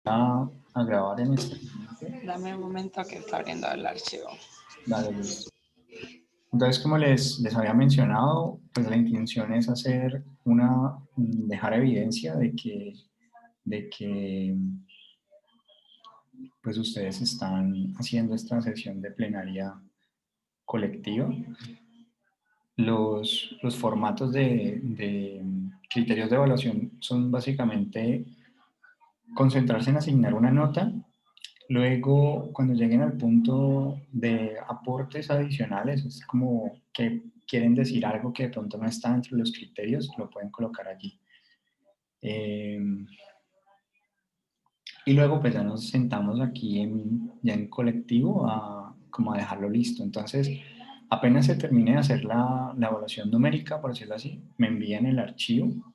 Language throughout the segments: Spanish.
a grabar en este momento. Dame un momento que está abriendo el archivo. Dale, listo. Entonces, como les había mencionado, pues la intención es hacer dejar evidencia de que pues ustedes están haciendo esta sesión de plenaria colectiva. Los formatos de criterios de evaluación son básicamente concentrarse en asignar una nota. Luego, cuando lleguen al punto de aportes adicionales, es como que quieren decir algo que de pronto no está entre los criterios, lo pueden colocar allí. Y luego pues ya nos sentamos aquí ya en colectivo como a dejarlo listo. Entonces, apenas se termine de hacer la evaluación numérica, por decirlo así, me envían el archivo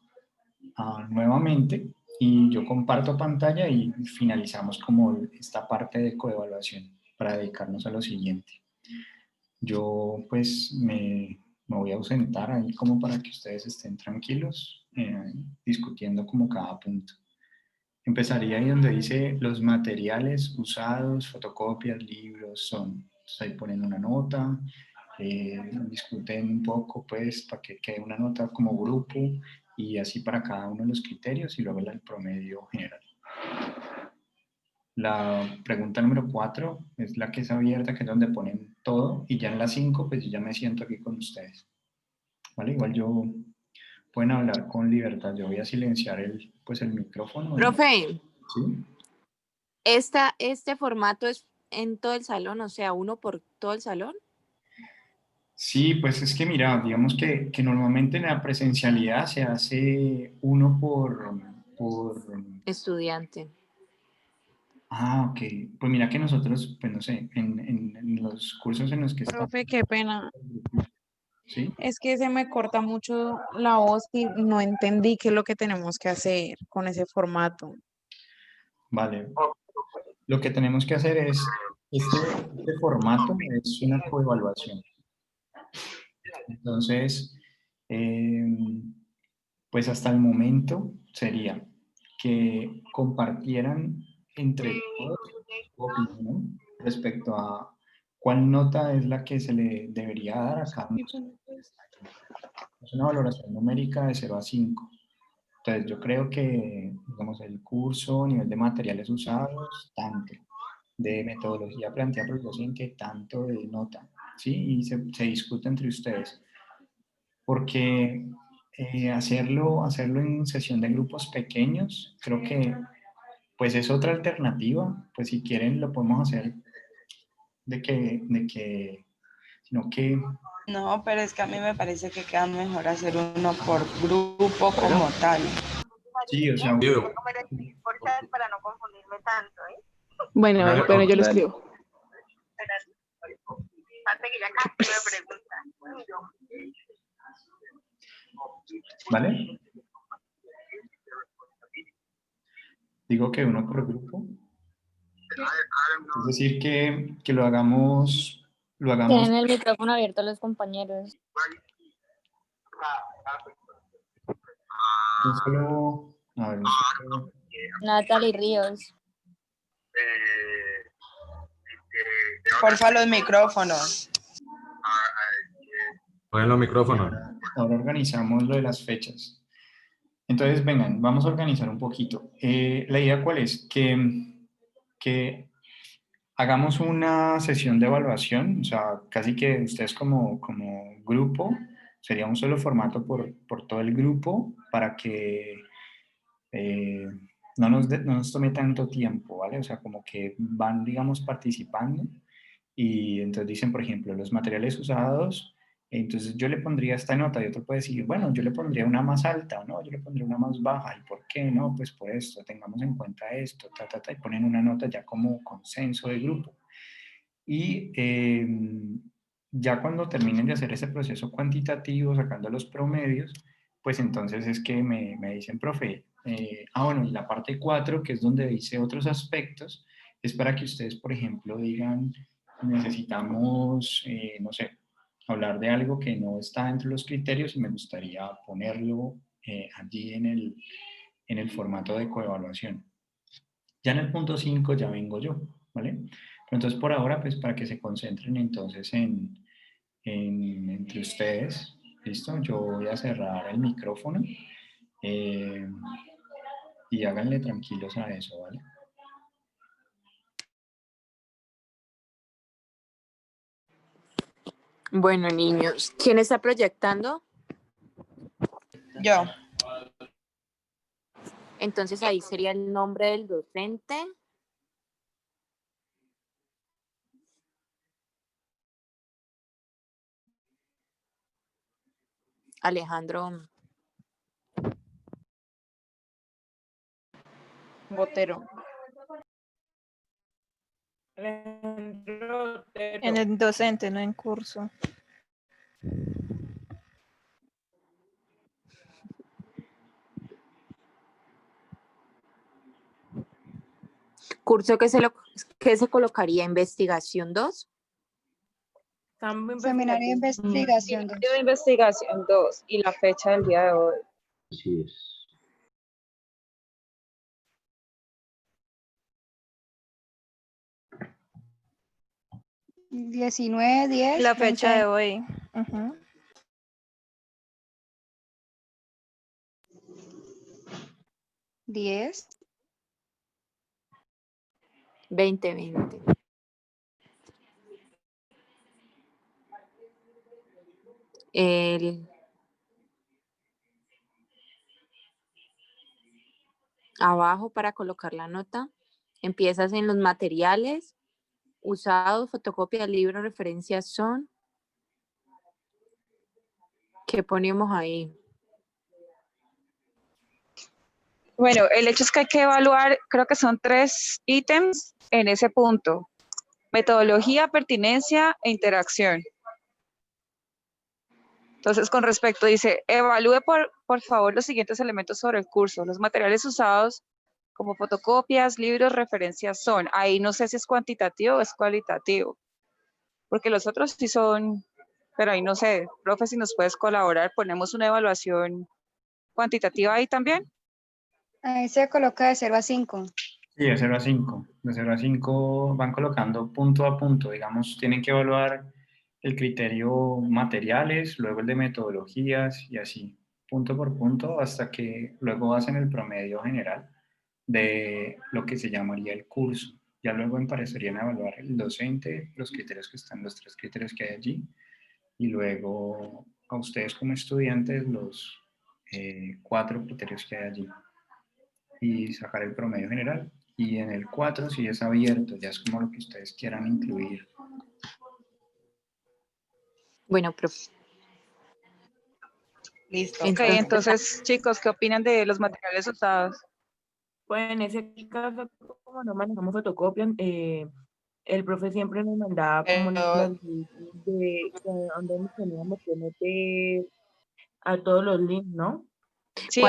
nuevamente y yo comparto pantalla y finalizamos como esta parte de coevaluación para dedicarnos a lo siguiente. Yo pues me voy a ausentar ahí como para que ustedes estén tranquilos discutiendo como cada punto. Empezaría ahí donde dice los materiales usados, fotocopias, libros, son. Entonces ahí ponen una nota, discuten un poco pues para que quede una nota como grupo y así para cada uno de los criterios y luego el promedio general. La pregunta número 4 es la que es abierta, que es donde ponen todo, y ya en la 5 pues yo ya me siento aquí con ustedes. ¿Vale? Igual pueden hablar con libertad, yo voy a silenciar pues el micrófono. Profe, ¿Sí? ¿este formato es en todo el salón, o sea, uno por todo el salón? Sí, pues es que mira, digamos que normalmente en la presencialidad se hace uno por... Estudiante. Ok. Pues mira que nosotros, pues no sé, en los cursos en los que estamos... Profe, qué pena. ¿Sí? Es que se me corta mucho la voz y no entendí qué es lo que tenemos que hacer con ese formato. Vale. Lo que tenemos que hacer es, este formato es una coevaluación. Entonces, pues hasta el momento sería que compartieran entre todos su opinión respecto a cuál nota es la que se le debería dar a cada uno. Es una valoración numérica de 0 a 5. Entonces, yo creo que, digamos, el curso, nivel de materiales usados, tanto, de metodología planteada por el docente, tanto de nota, ¿sí? Y se discute entre ustedes. Porque hacerlo en sesión de grupos pequeños, creo que pues es otra alternativa, pues si quieren lo podemos hacer sino que... No, pero es que a mí me parece que queda mejor hacer uno por grupo como tal. Sí, o sea... Por chat para no confundirme tanto, ¿eh? Bueno, bueno, yo lo escribo. Antes que ya casi me pregunta. ¿Vale? Digo que uno por grupo. Es decir, que lo hagamos... Tienen el micrófono abierto los compañeros. Solo, a ver, solo... Natalie Ríos. Porfa, los micrófonos. Ponen los micrófonos. Ahora organizamos lo de las fechas. Entonces, vengan, vamos a organizar un poquito. La idea cuál es? Que hagamos una sesión de evaluación, o sea, casi que ustedes como grupo, sería un solo formato por todo el grupo para que no nos tome tanto tiempo, ¿vale? O sea, como que van, digamos, participando y entonces dicen, por ejemplo, los materiales usados, entonces yo le pondría esta nota y otro puede decir, bueno, yo le pondría una más alta, ¿no? Yo le pondría una más baja. ¿Y por qué? No, pues por esto, tengamos en cuenta esto, y ponen una nota ya como consenso de grupo. Y ya cuando terminen de hacer ese proceso cuantitativo, sacando los promedios, pues entonces es que me dicen, profe, bueno, y la parte 4, que es donde dice otros aspectos, es para que ustedes, por ejemplo, digan, necesitamos, no sé, hablar de algo que no está entre los criterios y me gustaría ponerlo allí en el formato de coevaluación. Ya en el punto 5 ya vengo yo, ¿vale? Pero entonces por ahora, pues para que se concentren entonces entre ustedes, ¿listo? Yo voy a cerrar el micrófono eh, y háganle tranquilos a eso, ¿vale? Bueno, niños, ¿quién está proyectando? Yo. Entonces ahí sería el nombre del docente. Alejandro Botero. En el docente, no en curso. curso que se colocaría investigación 2. Seminario de investigación 2. De investigación 2 y la fecha del día de hoy. Así es. $19, $10. La fecha de hoy. 10. 2020. Abajo para colocar la nota. Empiezas en los materiales. Usados, fotocopias, libros, referencias son. ¿Qué ponemos ahí? Bueno, el hecho es que hay que evaluar, creo que son 3 ítems en ese punto. Metodología, pertinencia e interacción. Entonces, con respecto, dice, evalúe por favor los siguientes elementos sobre el curso. Los materiales usados como fotocopias, libros, referencias son. Ahí no sé si es cuantitativo o es cualitativo. Porque los otros sí son, pero ahí no sé, profe, si nos puedes colaborar, ponemos una evaluación cuantitativa ahí también. Ahí se coloca de 0 a 5. Sí, de 0 a 5. De 0 a 5 van colocando punto a punto. Digamos, tienen que evaluar el criterio materiales, luego el de metodologías y así, punto por punto, hasta que luego hacen el promedio general de lo que se llamaría el curso. Ya luego empezarían a evaluar el docente, los criterios que están, los 3 criterios que hay allí, y luego a ustedes como estudiantes los 4 criterios que hay allí, y sacar el promedio general. Y en el 4 sí es abierto, ya es como lo que ustedes quieran incluir. Bueno, profe. Listo. Ok, entonces, chicos, ¿qué opinan de los materiales usados? Pues en ese caso, como no manejamos fotocopias, el profe siempre nos mandaba como las de donde nos teníamos que meter a todos los links, ¿no? Sí,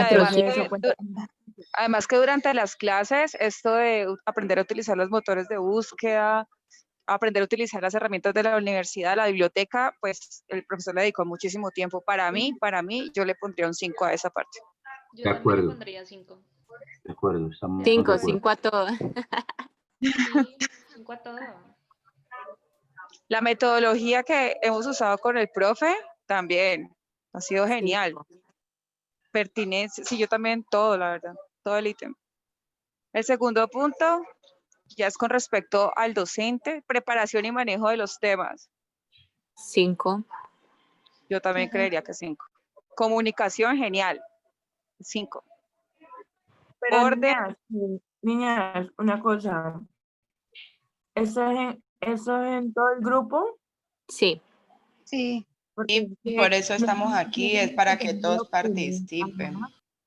además que durante las clases, esto de aprender a utilizar los motores de búsqueda, aprender a utilizar las herramientas de la universidad, la biblioteca, pues el profesor le dedicó muchísimo tiempo. Para mí, yo le pondría un 5 a esa parte. Yo de acuerdo. Le pondría 5. De acuerdo, estamos 5, 5 a todo. Sí, 5 a todo. La metodología que hemos usado con el profe también ha sido genial. 5. Pertinencia, sí, yo también todo, la verdad, todo el ítem. El segundo punto ya es con respecto al docente, preparación y manejo de los temas. 5. Yo también creería que 5. Comunicación, genial. 5. Pero orden. Niñas, una cosa. ¿Eso es en todo el grupo? Sí. Sí. Y por eso estamos aquí, es para que todos participen.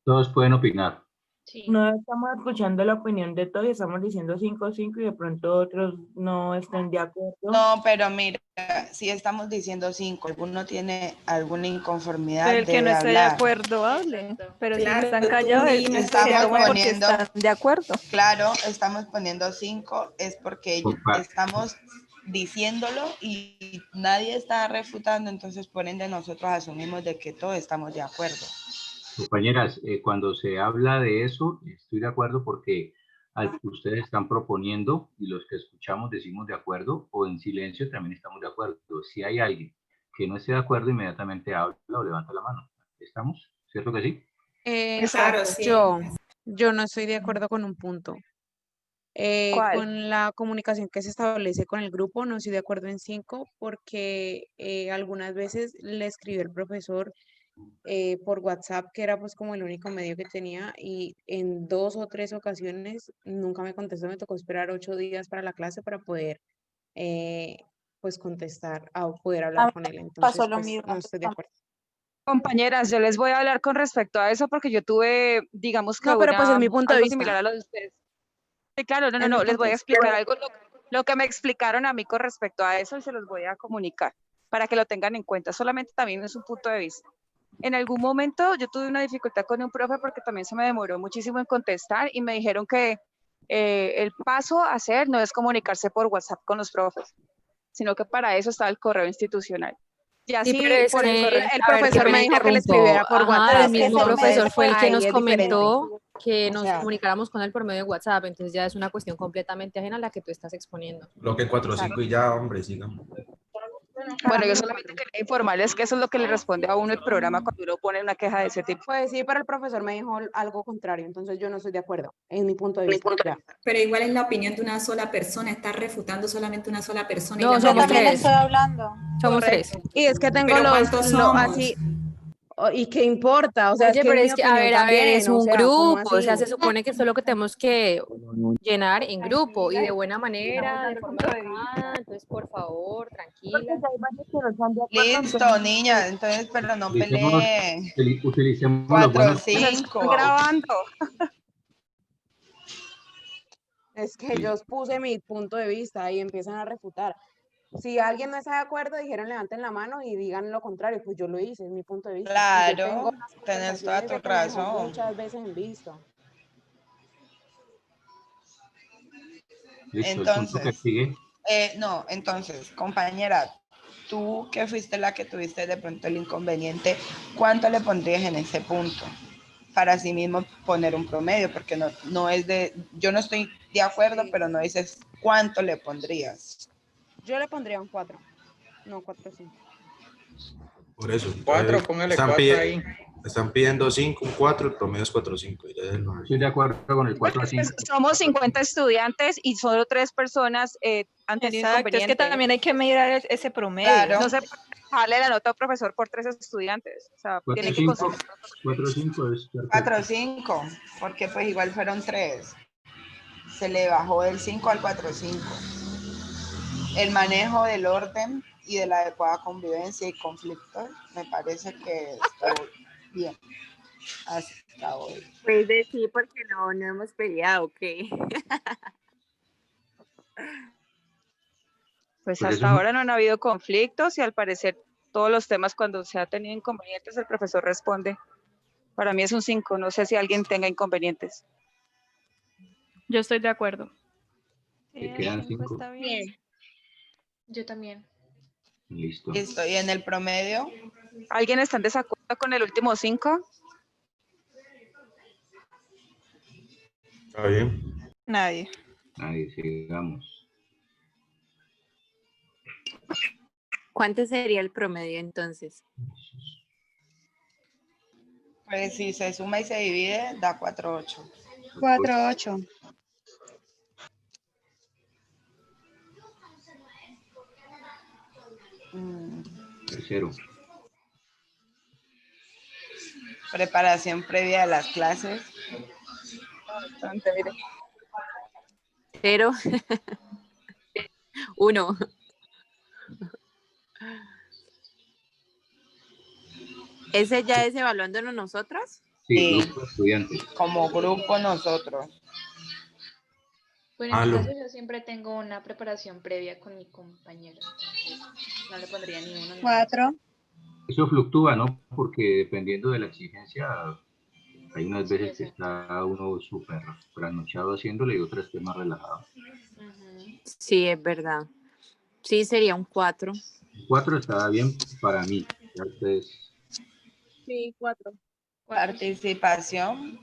Todos pueden opinar. Sí. No estamos escuchando la opinión de todos y estamos diciendo 5, 5 y de pronto otros no estén de acuerdo. No, pero mira, si estamos diciendo 5, alguno tiene alguna inconformidad, Pero el que no esté de hablar. acuerdo, hable. Pero Claro, si están callados, estamos porque poniendo, están de acuerdo. claro, estamos poniendo 5, es porque estamos diciéndolo y nadie está refutando, entonces por ende nosotros asumimos de que todos estamos de acuerdo. Compañeras, cuando se habla de eso, estoy de acuerdo porque Ustedes están proponiendo y los que escuchamos decimos de acuerdo o en silencio también estamos de acuerdo. Si hay alguien que no esté de acuerdo, inmediatamente habla o levanta la mano. ¿Estamos? ¿Cierto que sí? Exacto. Yo no estoy de acuerdo con un punto. ¿Cuál? Con la comunicación que se establece con el grupo, no estoy de acuerdo en 5 porque algunas veces le escribió el profesor por WhatsApp, que era pues como el único medio que tenía, y en 2 o 3 ocasiones nunca me contestó, me tocó esperar 8 días para la clase para poder pues contestar, a poder A hablar mí con él. pasó Entonces, lo pues mismo. no estoy de acuerdo. Compañeras, yo les voy a hablar con respecto a eso porque yo tuve, digamos que No, pero pues es mi punto de algo vista. similar a lo de ustedes. Sí, claro, no, Es mi les punto voy de a vista. explicar algo, lo que me explicaron a mí con respecto a eso y se los voy a comunicar para que lo tengan en cuenta. Solamente también es un punto de vista. En algún momento yo tuve una dificultad con un profe porque también se me demoró muchísimo en contestar y me dijeron que el paso a hacer no es comunicarse por WhatsApp con los profes, sino que para eso está el correo institucional. Y Sí, así pero es por el que, correo El a ver, qué profesor pena me dijo que le interrumpo. escribiera por Ajá, WhatsApp. el mismo Entonces, profesor fue el que ahí nos es diferente. comentó que O nos sea, comunicáramos con él por medio de WhatsApp, entonces ya es una cuestión completamente ajena a la que tú estás exponiendo. Bloque 4-5 y ya, hombre, sigamos. Bueno, yo solamente quería informarles que eso es lo que le responde a uno el programa cuando uno pone una queja de ese tipo. Pues sí, pero el profesor me dijo algo contrario, entonces yo no estoy de acuerdo, en mi punto de vista. Ya. Pero igual es la opinión de una sola persona, está refutando solamente una sola persona. No, y somos mayoría- tres. Somos tres. Y es que tengo Pero ¿cuántos somos? así, ¿y qué importa? O sea, Oye, es que pero es mi es que, a opinión ver, también, es o un sea, ¿cómo grupo, o sea, así? se supone que esto es lo que tenemos que llenar en grupo y de buena manera, de forma educada, entonces, por favor, tranquila. listo, niña, entonces, pero no Utilicemos, peleen. utilicemos los 4, buenos. 5. Grabando. Es que yo puse mi punto de vista y empiezan a refutar. Si alguien no está de acuerdo, dijeron levanten la mano y digan lo contrario, pues yo lo hice, es mi punto de vista. Y yo tengo Claro, unas tenés toda conversaciones tu de que me dejó razón. muchas veces en visto. Listo, el punto que Entonces, sigue. no, entonces, compañera, tú que fuiste la que tuviste de pronto el inconveniente, ¿cuánto le pondrías en ese punto? Para así mismo poner un promedio, porque no es de, yo no estoy de acuerdo, pero no dices cuánto le pondrías. Yo le pondría un 4, no 4 o 5. Por eso. 4, póngale 4 ahí. Están pidiendo 5, un 4, el promedio es 4-5. Estoy de acuerdo con el 4 a 5. Pues somos 50 estudiantes y solo 3 personas han tenido Exacto, es que inconvenientes. también hay que medir ese promedio. Claro. No se puede darle la nota al profesor por 3 estudiantes. O sea, tiene que 4-5 consultar. 4-5 es perfecto. 4 5, porque pues igual fueron 3. Se le bajó del 5 al 4 5. El manejo del orden y de la adecuada convivencia y conflictos me parece que estuvo bien hasta hoy. Pues de sí, porque no hemos peleado, ¿ok? Pues Pues hasta eso- ahora no han habido conflictos y al parecer todos los temas cuando se ha tenido inconvenientes el profesor responde. Para mí es un 5, no sé si alguien tenga inconvenientes. Yo estoy de acuerdo. Te quedan 5. Está bien. Yo también. Listo. Listo, y en el promedio, ¿Alguien está en desacuerdo con el último 5? Está bien. Nadie. Ahí sigamos. ¿Cuánto sería el promedio entonces? pues si se suma y se divide, da 4 8. 4, 8. Tercero. Preparación previa de las clases. Bastante, mire. 0. 1. ¿Ese ya es evaluándonos nosotros? Sí, grupo de estudiantes. Como grupo nosotros. Bueno, en mi Aló. caso yo siempre tengo una preparación previa con mi compañero. Entonces no le pondría ni uno ni 4. Eso fluctúa, ¿no? Porque dependiendo de la exigencia, hay unas veces que está uno súper trasnochado haciéndole y otras que más relajado. Sí, es verdad. Sí, sería un 4. 4 está bien para mí. Ya ustedes, Sí, 4. Participación.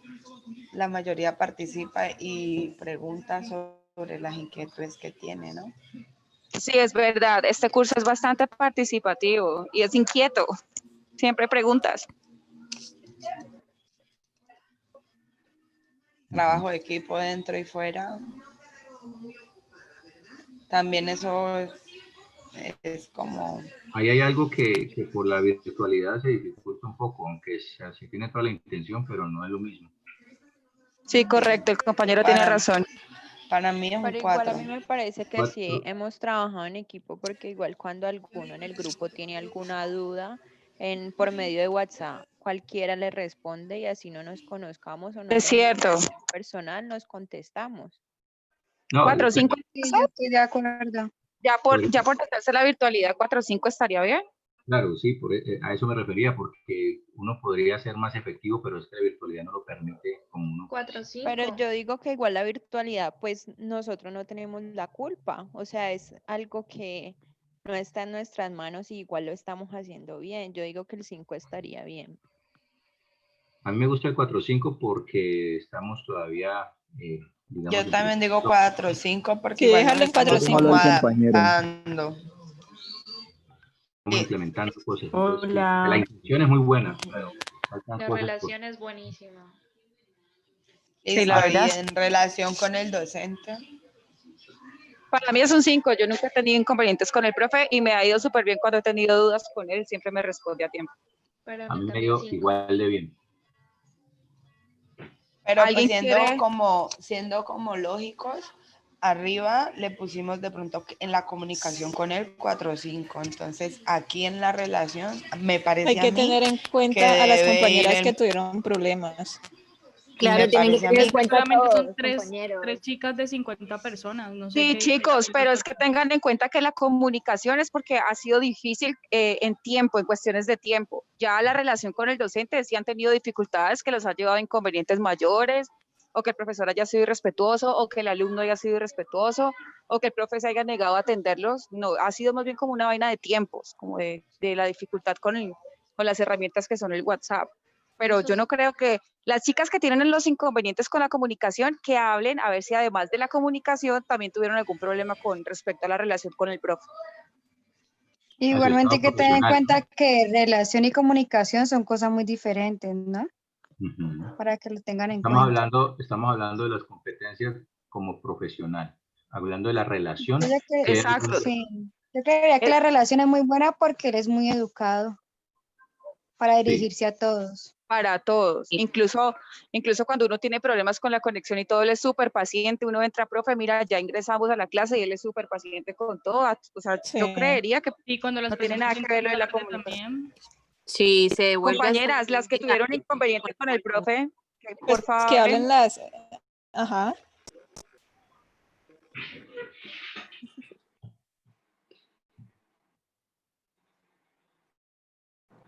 La mayoría participa y pregunta sobre las inquietudes que tiene, ¿no? Sí, es verdad. Este curso es bastante participativo y es inquieto. Siempre preguntas. Trabajo de equipo dentro y fuera. También eso es como... Ahí hay algo que por la virtualidad se dificulta un poco, aunque se tiene toda la intención, pero no es lo mismo. Sí, correcto, el compañero tiene razón. Para mí es un Pero igual 4. a mí me parece que Cuatro. sí hemos trabajado en equipo, porque igual cuando alguno en el grupo tiene alguna duda por medio de WhatsApp, cualquiera le responde y así no nos conozcamos o no Es tengamos cierto. relación personal, nos contestamos. No, 4 o 5. Sí, yo estoy de acuerdo. Ya por tratarse la virtualidad, 4 o 5 estaría bien. claro, sí, a eso me refería, porque uno podría ser más efectivo, pero es que la virtualidad no lo permite como uno. 4 o 5. Pero yo digo que igual la virtualidad, pues nosotros no tenemos la culpa, o sea, es algo que no está en nuestras manos y igual lo estamos haciendo bien. Yo digo que el 5 estaría bien. A mí me gusta el 4 o 5 porque estamos todavía, digamos... Yo también digo 4 o 5 porque Sí, igual déjalo en 4 o estamos 5. como compañero. adaptando. Estamos implementando cosas. Hola. La intención es muy buena, pero faltan La cosas relación es buenísima. Sí, la verdad. Y en relación con el docente. Para mí es un 5. Yo nunca he tenido inconvenientes con el profe y me ha ido súper bien cuando he tenido dudas con él. Siempre me responde a tiempo. Para a mí mí me también dio 5. igual de bien. Pero pues ¿Alguien quiere? siendo como lógicos, arriba le pusimos de pronto en la comunicación con él 4 o 5. Entonces aquí en la relación me parece Hay que a mí tener en que cuenta a las debe ir compañeras que tuvieron problemas. Claro, me tienen que parece a tener en mí. cuenta Solamente son todos, tres compañeros. chicas de 50 personas. No sé Sí, qué. chicos, pero es que tengan en cuenta que la comunicación es porque ha sido difícil en tiempo, en cuestiones de tiempo. Ya la relación con el docente sí han tenido dificultades que los ha llevado a inconvenientes mayores, o que el profesor haya sido irrespetuoso, o que el alumno haya sido irrespetuoso, o que el profe se haya negado a atenderlos. No, ha sido más bien como una vaina de tiempos, como de la dificultad con las herramientas que son el WhatsApp. Pero yo no creo que las chicas que tienen los inconvenientes con la comunicación, que hablen a ver si además de la comunicación también tuvieron algún problema con respecto a la relación con el profe. Igualmente hay que tener en cuenta que relación y comunicación son cosas muy diferentes, ¿no? Para que lo tengan en cuenta. Estamos hablando de las competencias como profesional, hablando de la relación. Exacto. Sí. Yo creería que la relación es muy buena porque él es muy educado para dirigirse a todos. Para todos, incluso cuando uno tiene problemas con la conexión y todo, él es súper paciente. Uno entra, profe, mira, ya ingresamos a la clase y él es súper paciente con todo. O sea, yo creería que y cuando las no tiene nada que ver lo de la comunicación. Sí, se devuelve. Compañeras, las que tuvieron inconvenientes con el profe, por favor. Que hablen las... Ajá.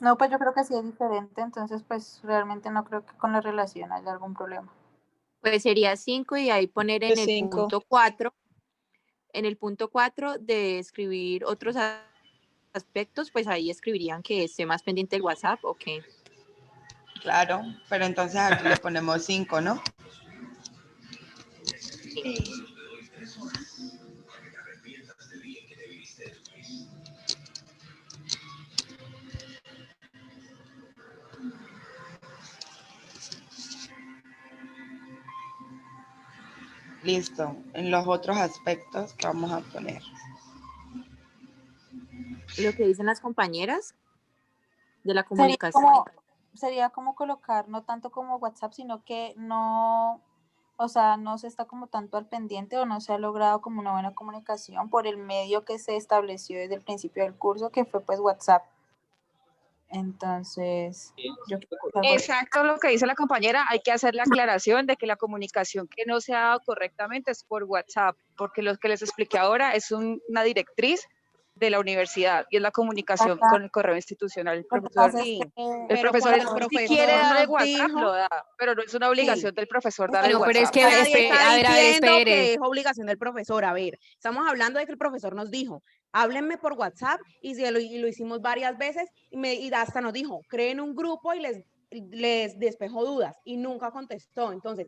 No, pues yo creo que sí es diferente, entonces pues realmente no creo que con la relación haya algún problema. Pues sería 5 y ahí poner en el punto 4, en el punto 4 de escribir otros aspectos, pues ahí escribirían que esté más pendiente del WhatsApp o qué. Claro, pero entonces aquí le ponemos 5, ¿no? Sí. Listo. En los otros aspectos que vamos a poner. Lo que dicen las compañeras de la comunicación. Sería como colocar, no tanto como WhatsApp, sino que no, o sea, no se está como tanto al pendiente o no se ha logrado como una buena comunicación por el medio que se estableció desde el principio del curso, que fue pues WhatsApp. Entonces, yo creo que exacto lo que dice la compañera, hay que hacer la aclaración de que la comunicación que no se ha dado correctamente es por WhatsApp, porque lo que les expliqué ahora es una directriz de la universidad y es la comunicación con el correo institucional. El profesor, si quiere dar el WhatsApp, lo da, pero no es una obligación del profesor dar el WhatsApp. Pero es que nadie está diciendo que es obligación del profesor. A ver, estamos hablando de que el profesor nos dijo, háblenme por WhatsApp y lo hicimos varias veces y hasta nos dijo, creen un grupo y les les despejó dudas y nunca contestó. Entonces,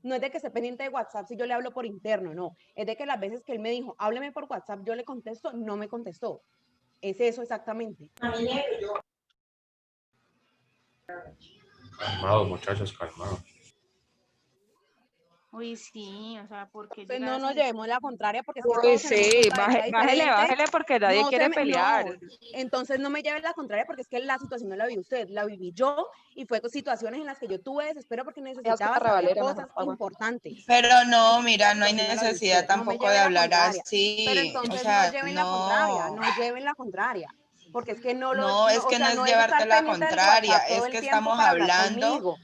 no es de que esté pendiente de WhatsApp si yo le hablo por interno, no. Es de que las veces que él me dijo, hábleme por WhatsApp, yo le contesto, no me contestó. Es eso exactamente. Calmados, muchachos, calmados. Uy, sí, o sea, porque Pues no nos llevemos la contraria porque es que Uy, todos tenemos sí, puntos de vista bájele diferentes. porque nadie No quiere no, pelear. entonces no me lleven la contraria porque es que la situación no la viví usted, la viví yo y fue con situaciones en las que yo tuve desespero porque necesitaba saber cosas importantes. Pero no, mira, no hay Situación no la viví necesidad usted, no me tampoco lleve de la hablar contraria. así. Pero O entonces sea, no lleven la contraria, no. no lleven la contraria. Porque es que No, es o que no sea, es no es estar llevarte la pendiente del contraria, WhatsApp todo es el que tiempo estamos para hablar hablando, conmigo.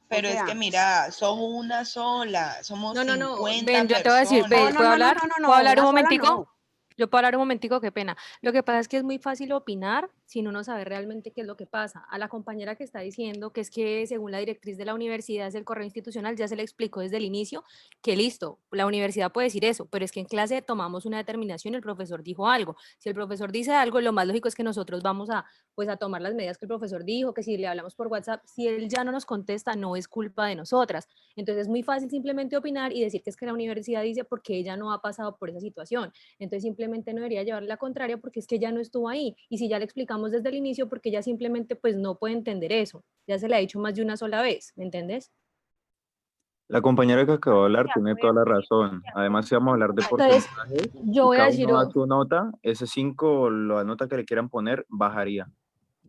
pero O es sea, que mira, somos una sola, somos No, 50 ven, yo te voy a decir, personas. ven, ¿puedo hablar? ¿Puedo hablar una un sola momentico? no. Yo puedo hablar un momentico, qué pena. Lo que pasa es que es muy fácil opinar sin uno saber realmente qué es lo que pasa. A la compañera que está diciendo que es que según la directriz de la universidad es el correo institucional, ya se le explicó desde el inicio que listo, la universidad puede decir eso, pero es que en clase tomamos una determinación, el profesor dijo algo. Si el profesor dice algo, lo más lógico es que nosotros vamos a, pues, a tomar las medidas que el profesor dijo, que si le hablamos por WhatsApp, si él ya no nos contesta, no es culpa de nosotras. Entonces es muy fácil simplemente opinar y decir que es que la universidad dice porque ella no ha pasado por esa situación. Entonces simplemente no debería llevar la contraria porque es que ya no estuvo ahí. Y si ya le explicamos desde el inicio, porque ella simplemente pues no puede entender eso. Ya se le ha dicho más de una sola vez, ¿me entiendes? La compañera que acabó de hablar tiene toda la razón. Además, si vamos a hablar de Entonces, porcentajes yo y voy a cada decir, uno da su nota, ese 5, la nota que le quieran poner, bajaría.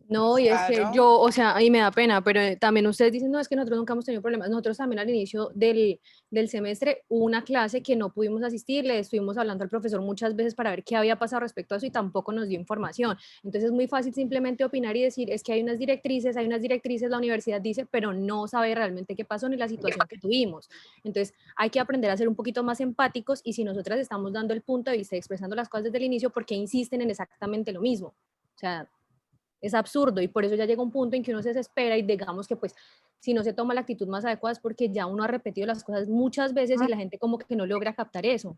no, y es que Claro. yo, o sea, y me da pena, pero también ustedes dicen, no, es que nosotros nunca hemos tenido problemas. Nosotros también al inicio del semestre hubo una clase que no pudimos asistir, le estuvimos hablando al profesor muchas veces para ver qué había pasado respecto a eso y tampoco nos dio información. Entonces es muy fácil simplemente opinar y decir, es que hay unas directrices, la universidad dice, pero no sabe realmente qué pasó ni la situación que tuvimos. Entonces hay que aprender a ser un poquito más empáticos y si nosotras estamos dando el punto de vista y expresando las cosas desde el inicio, ¿por qué insisten en exactamente lo mismo? O sea, es absurdo y por eso ya llega un punto en que uno se desespera y digamos que pues si no se toma la actitud más adecuada es porque ya uno ha repetido las cosas muchas veces y la gente como que no logra captar eso.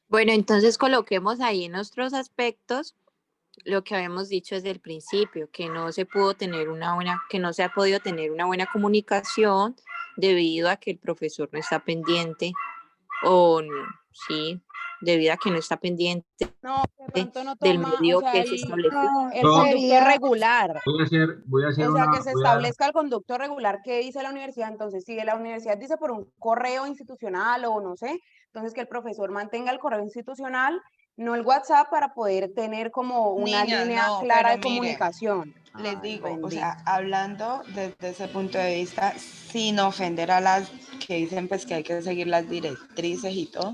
Bueno, entonces coloquemos ahí nuestros aspectos lo que habíamos dicho desde el principio, que no se pudo tener que no se ha podido tener una buena comunicación debido a que el profesor no está pendiente o sí, debido a que no está pendiente de pronto no del toma, medio o sea, que se estableció. el conducto regular. Voy a hacer O sea, que se voy a- establezca el conducto regular que dice la universidad. Entonces, si la universidad dice por un correo institucional o no sé, entonces que el profesor mantenga el correo institucional, no el WhatsApp, para poder tener como una Niñas, línea no, clara pero de miren, comunicación. les Ay, digo, o bendito. sea, hablando desde ese punto de vista, sin ofender a las que dicen pues que hay que seguir las directrices y todo,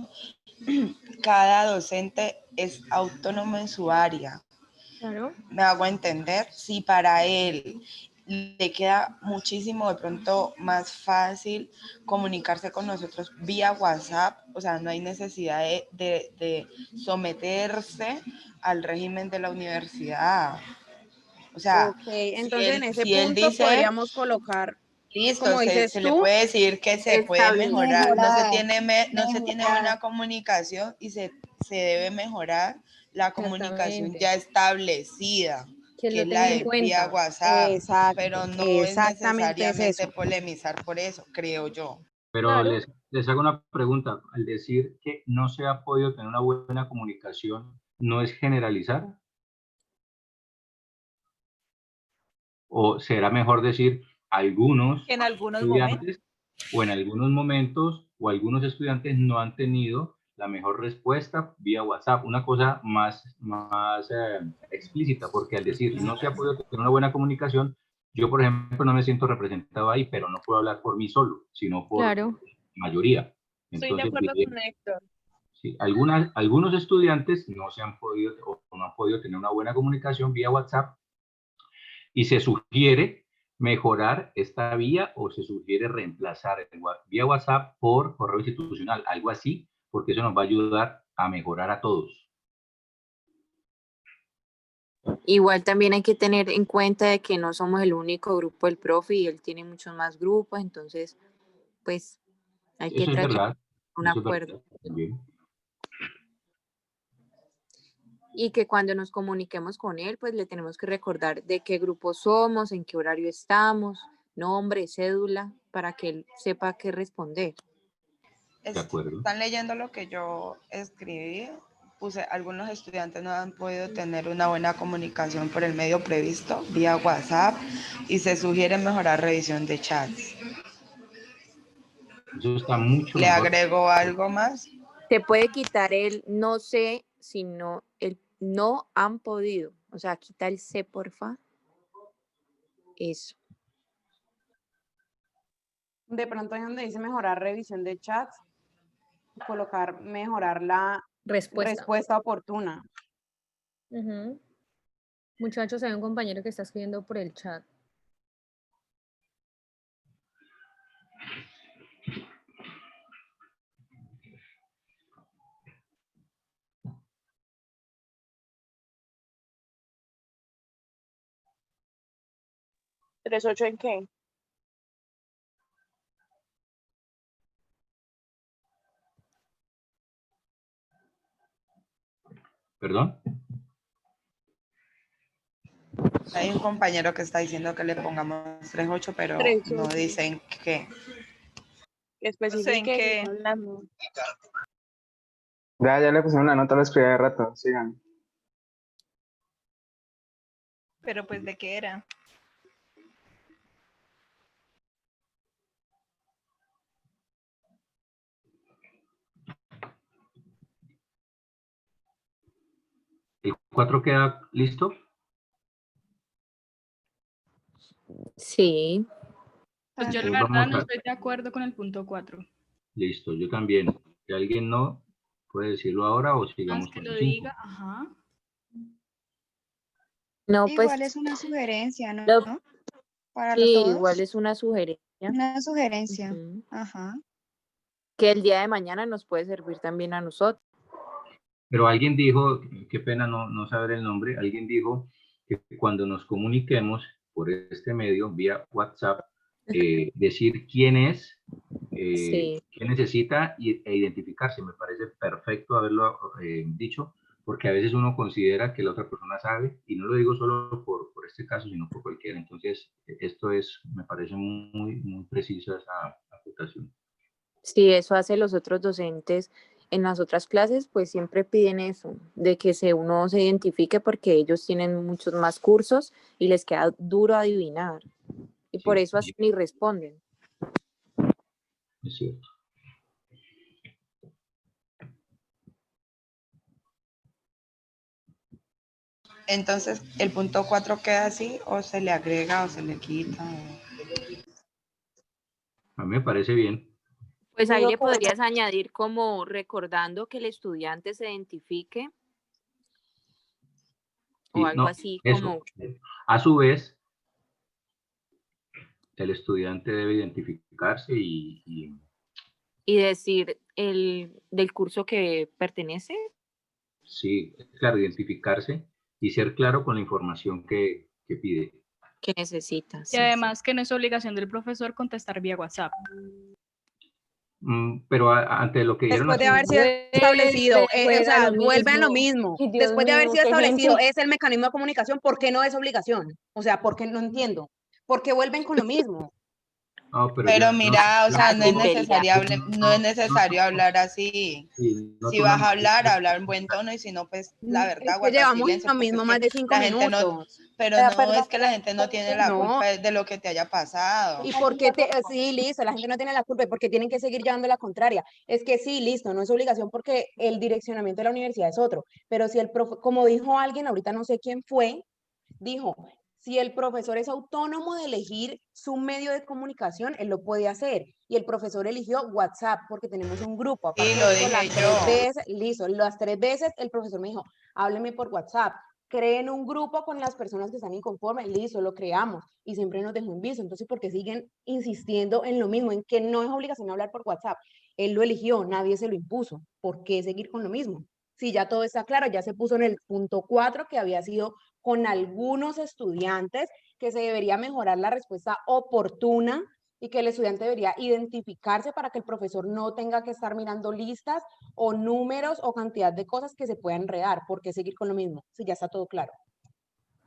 cada docente es autónomo en su área. Claro. Me hago entender, si para él le queda muchísimo de pronto más fácil comunicarse con nosotros vía WhatsApp, o sea, no hay necesidad de someterse al régimen de la universidad. O sea, Ok, entonces en ese si él punto dice, podríamos colocar, listo, como dices se le tú, puede decir que se puede mejorar, no se tiene mejorar. buena comunicación y se debe mejorar la comunicación Exactamente. ya establecida, Que que lo es la tenga en de vía cuenta. WhatsApp, Exacto, pero no es exactamente es necesariamente eso. polemizar por eso, creo yo. Pero Claro. les hago una pregunta. Al decir que no se ha podido tener una buena comunicación, ¿no es generalizar? ¿O será mejor decir algunos En algunos momentos. estudiantes o en algunos momentos o algunos estudiantes no han tenido la mejor respuesta vía WhatsApp? Una cosa más explícita, porque al decir no se ha podido tener una buena comunicación, yo, por ejemplo, no me siento representado ahí, pero no puedo hablar por mí solo, sino por Claro. mayoría. Estoy de Entonces, acuerdo con Héctor. sí, algunos estudiantes no se han podido o no han podido tener una buena comunicación vía WhatsApp y se sugiere mejorar esta vía o se sugiere reemplazar vía WhatsApp por correo institucional, algo así, porque eso nos va a ayudar a mejorar a todos. Igual también hay que tener en cuenta de que no somos el único grupo del profe y él tiene muchos más grupos, entonces pues hay que Eso es tratar verdad. un Eso es acuerdo. verdad también. Y que cuando nos comuniquemos con él, pues le tenemos que recordar de qué grupo somos, en qué horario estamos, nombre, cédula, para que él sepa qué responder. De acuerdo. Están leyendo lo que yo escribí. Puse, algunos estudiantes no han podido tener una buena comunicación por el medio previsto, vía WhatsApp, y se sugiere mejorar revisión de chats. Eso está mucho ¿Le mejor. agrego algo más? Se puede quitar el no sé, sino el no han podido. O sea, quita el sé, porfa. Eso. De pronto es donde dice mejorar revisión de chats, colocar mejorar la respuesta oportuna. Muchachos, hay un compañero que está escribiendo por el chat. ¿3.8 en qué? ¿Perdón? Hay un compañero que está diciendo que le pongamos 3.8, pero 3.8. no dicen qué. Especifique. Ya le pusieron una nota, lo escribí de rato, sigan. Pero pues, ¿de qué era? ¿El 4 queda listo? Sí. Pues yo la Entonces verdad vamos no a- estoy de acuerdo con el punto 4. Listo, yo también. Si alguien no, puede decirlo ahora o Más sigamos que con lo el 5. diga, ajá. No, Igual pues. es una sugerencia, ¿no? lo- Para sí, todos. igual es una sugerencia. Una sugerencia. Ujú. Ajá. Que el día de mañana nos puede servir también a nosotros. Pero alguien dijo, qué pena no saber el nombre, alguien dijo que cuando nos comuniquemos por este medio, vía WhatsApp, decir quién es, Sí. qué necesita e identificarse. Me parece perfecto haberlo dicho, porque a veces uno considera que la otra persona sabe, y no lo digo solo por este caso, sino por cualquiera. Entonces, esto me parece muy precisa esa acotación. Sí, eso hace los otros docentes en las otras clases, pues siempre piden eso, de que uno se identifique porque ellos tienen muchos más cursos y les queda duro adivinar. Y por eso así ni responden. Es cierto. Entonces, ¿el punto 4 queda así o se le agrega o se le quita? A mí me parece bien. Pues ahí le podrías añadir como recordando que el estudiante se identifique o algo No, así eso. como... A su vez, el estudiante debe identificarse Y decir del curso que pertenece. Sí, claro, identificarse y ser claro con la información que pide. Que necesita. Y además que no es obligación del profesor contestar vía WhatsApp. Pero ante lo que dieron Después de haber sido establecido, o sea, vuelve a lo mismo. Después de haber sido establecido, es el mecanismo de comunicación, ¿por qué no es obligación? O sea, ¿por qué no entiendo? ¿Por qué vuelven con lo mismo? No, pero mira, o sea, no es necesario hablar así. Si vas a hablar en buen tono, y si no, pues la verdad, guardar llevamos silencio. Lo mismo más de 5 minutos. Pero no es que la gente no tiene la culpa de lo que te haya pasado. ¿Y por qué sí, listo, la gente no tiene la culpa, porque tienen que seguir llevando la contraria? Es que sí, listo, no es obligación porque el direccionamiento de la universidad es otro, pero si el profe, como dijo alguien, ahorita no sé quién fue, dijo, si el profesor es autónomo de elegir su medio de comunicación, él lo puede hacer. Y el profesor eligió WhatsApp porque tenemos un grupo. Aparte lo de dije las yo. 3 veces, listo, las 3 veces el profesor me dijo, hábleme por WhatsApp. Creen un grupo con las personas que están inconformes, listo, lo creamos. Y siempre nos dejó en visto. Entonces, ¿por qué siguen insistiendo en lo mismo? En que no es obligación hablar por WhatsApp. Él lo eligió, nadie se lo impuso. ¿Por qué seguir con lo mismo? Sí, ya todo está claro, ya se puso en el punto 4 que había sido con algunos estudiantes que se debería mejorar la respuesta oportuna y que el estudiante debería identificarse para que el profesor no tenga que estar mirando listas o números o cantidad de cosas que se puedan enredar. ¿Por qué seguir con lo mismo? Si ya está todo claro.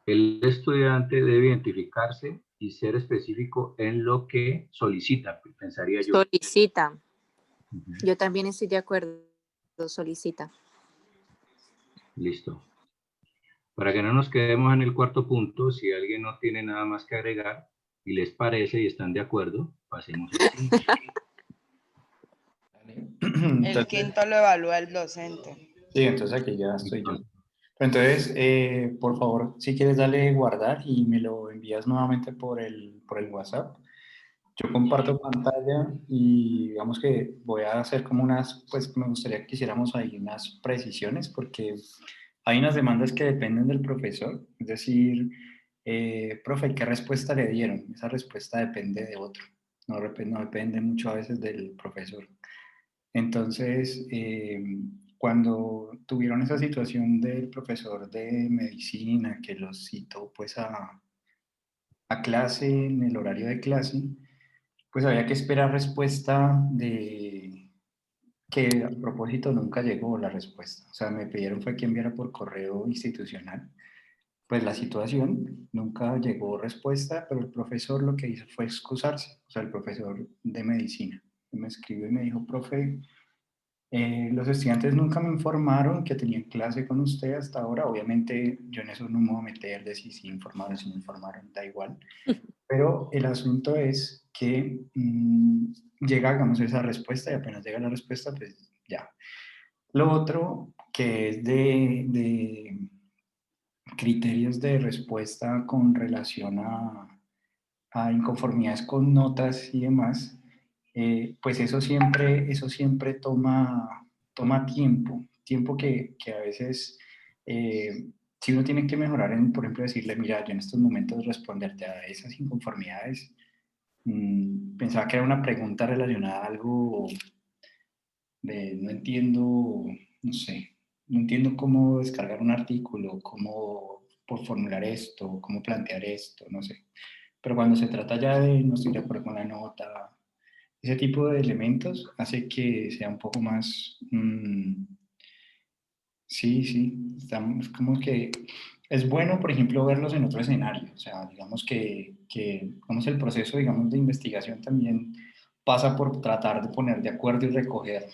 El estudiante debe identificarse y ser específico en lo que solicita, pensaría yo. Solicita. Yo también estoy de acuerdo. Solicita. Listo. Para que no nos quedemos en el cuarto punto, si alguien no tiene nada más que agregar y les parece y están de acuerdo, pasemos al quinto. El quinto lo evalúa el docente. Sí, entonces aquí ya estoy yo. Entonces, por favor, si quieres darle guardar y me lo envías nuevamente por el WhatsApp. Yo comparto pantalla y digamos que voy a hacer como unas, pues me gustaría que hiciéramos ahí unas precisiones porque hay unas demandas que dependen del profesor, es decir, profe, ¿qué respuesta le dieron? Esa respuesta depende de otro, no depende mucho a veces del profesor. Entonces, cuando tuvieron esa situación del profesor de medicina que los citó pues a clase, en el horario de clase, pues había que esperar respuesta de que a propósito nunca llegó la respuesta. O sea, me pidieron fue que enviara por correo institucional. Pues la situación, nunca llegó respuesta, pero el profesor lo que hizo fue excusarse, o sea, el profesor de medicina. Me escribió y me dijo, profe, los estudiantes nunca me informaron que tenían clase con usted hasta ahora. Obviamente yo en eso no me voy a meter de si informaron, si no informaron, da igual. Pero el asunto es que llega, hagamos esa respuesta y apenas llega la respuesta, pues ya. Lo otro que es de criterios de respuesta con relación a inconformidades con notas y demás, pues eso siempre toma tiempo que a veces, si uno tiene que mejorar en, por ejemplo, decirle, mira, yo en estos momentos responderte a esas inconformidades, pensaba que era una pregunta relacionada a algo de, no entiendo, no sé, no entiendo cómo descargar un artículo, cómo por formular esto, cómo plantear esto, no sé. Pero cuando se trata ya de no estoy de acuerdo con la nota, ese tipo de elementos hace que sea un poco más, sí, estamos como que es bueno, por ejemplo, verlos en otro escenario. O sea, digamos que digamos, el proceso, digamos, de investigación también pasa por tratar de poner de acuerdo y recoger,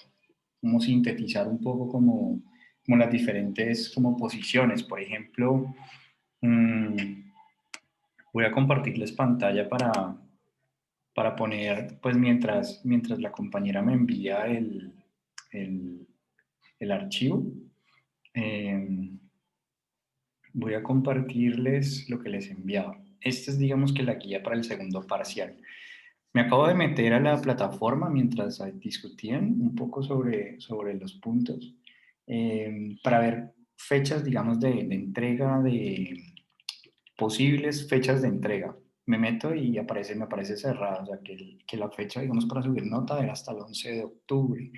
como sintetizar un poco como las diferentes como posiciones. Por ejemplo, voy a compartirles pantalla para poner, pues mientras la compañera me envía el archivo, voy a compartirles lo que les he enviado. Esta es, digamos que la guía para el segundo parcial. Me acabo de meter a la plataforma mientras discutían un poco sobre los puntos para ver fechas, digamos, de entrega, de posibles fechas de entrega. Me meto y me aparece cerrado, o sea, que la fecha, digamos, para subir nota era hasta el 11 de octubre,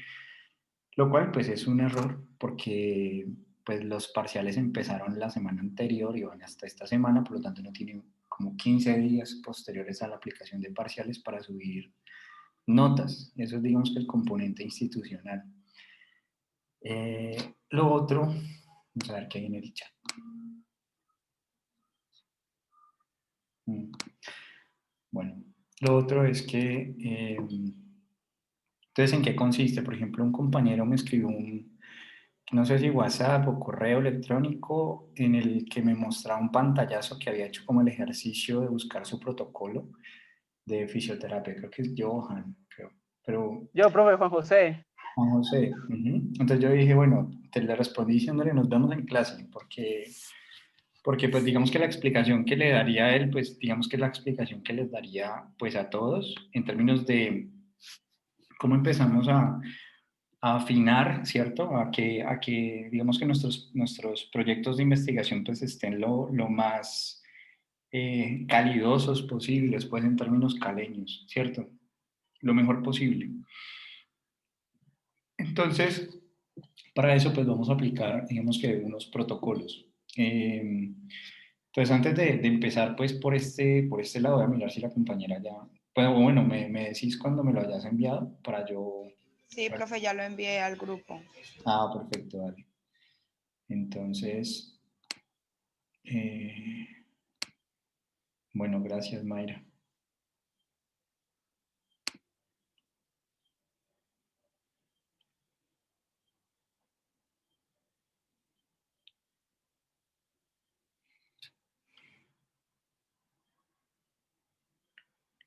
lo cual pues es un error porque pues los parciales empezaron la semana anterior y van hasta esta semana, por lo tanto no tienen como 15 días posteriores a la aplicación de parciales para subir notas. Eso es, digamos, que el componente institucional. Lo otro, vamos a ver qué hay en el chat. Bueno, lo otro es que, entonces, ¿en qué consiste? Por ejemplo, un compañero me escribió no sé si WhatsApp o correo electrónico, en el que me mostraba un pantallazo que había hecho como el ejercicio de buscar su protocolo de fisioterapia. Creo que es Johan, creo. Pero, yo, profe, Juan José. Juan José. Entonces yo dije, bueno, te le respondí diciéndole, nos vemos en clase, porque pues digamos que la explicación que le daría a él, pues digamos que la explicación que les daría pues a todos, en términos de cómo empezamos a afinar, ¿cierto? A que digamos que nuestros proyectos de investigación pues estén lo más calidosos posibles, pues en términos caleños, ¿cierto? Lo mejor posible. Entonces, para eso pues vamos a aplicar, digamos que unos protocolos. Entonces, antes de empezar pues por este lado, voy a mirar si la compañera Pero bueno, me decís cuando me lo hayas enviado para yo... Sí, profe, ya lo envié al grupo. Ah, perfecto, dale. Entonces, bueno, gracias, Mayra.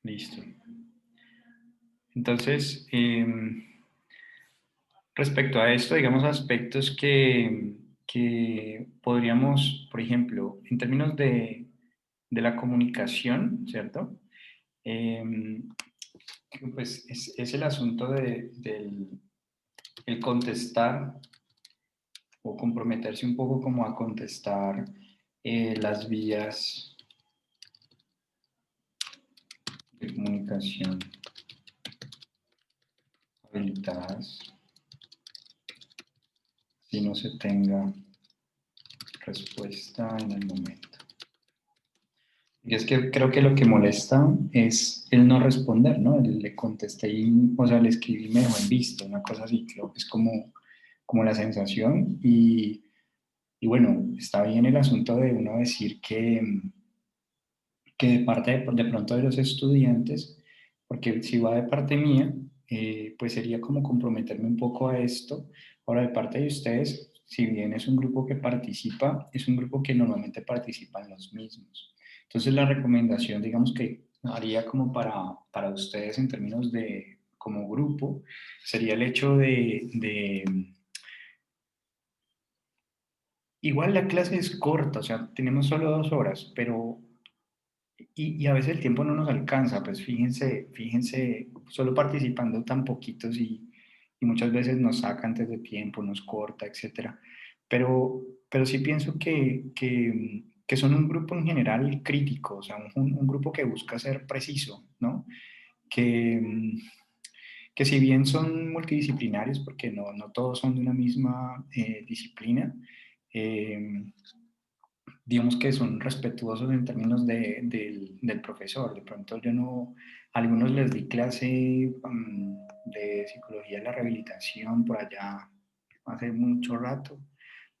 Listo. Entonces, respecto a esto, digamos, aspectos que podríamos, por ejemplo, en términos de la comunicación, ¿cierto? Pues es el asunto del el contestar o comprometerse un poco como a contestar las vías de comunicación habilitadas si no se tenga respuesta en el momento. Y es que creo que lo que molesta es el no responder, ¿no? Le contesté, o sea, le escribí, me dejó en visto, una cosa así, creo que es como la sensación. Y bueno, está bien el asunto de uno decir que de parte de pronto de los estudiantes, porque si va de parte mía, pues sería como comprometerme un poco a esto. Ahora, de parte de ustedes, si bien es un grupo que participa, es un grupo que normalmente participan los mismos. Entonces, la recomendación, digamos que haría como para ustedes en términos de como grupo, sería el hecho de igual la clase es corta, o sea, tenemos solo 2 horas, pero y a veces el tiempo no nos alcanza, pues fíjense, solo participando tan poquitos y muchas veces nos saca antes de tiempo, nos corta, etcétera. Pero sí pienso que son un grupo en general crítico, o sea, un grupo que busca ser preciso, ¿no? Que si bien son multidisciplinarios, porque no todos son de una misma disciplina, eh, digamos que son respetuosos en términos del profesor. De pronto yo no, a algunos les di clase de psicología de la rehabilitación por allá hace mucho rato,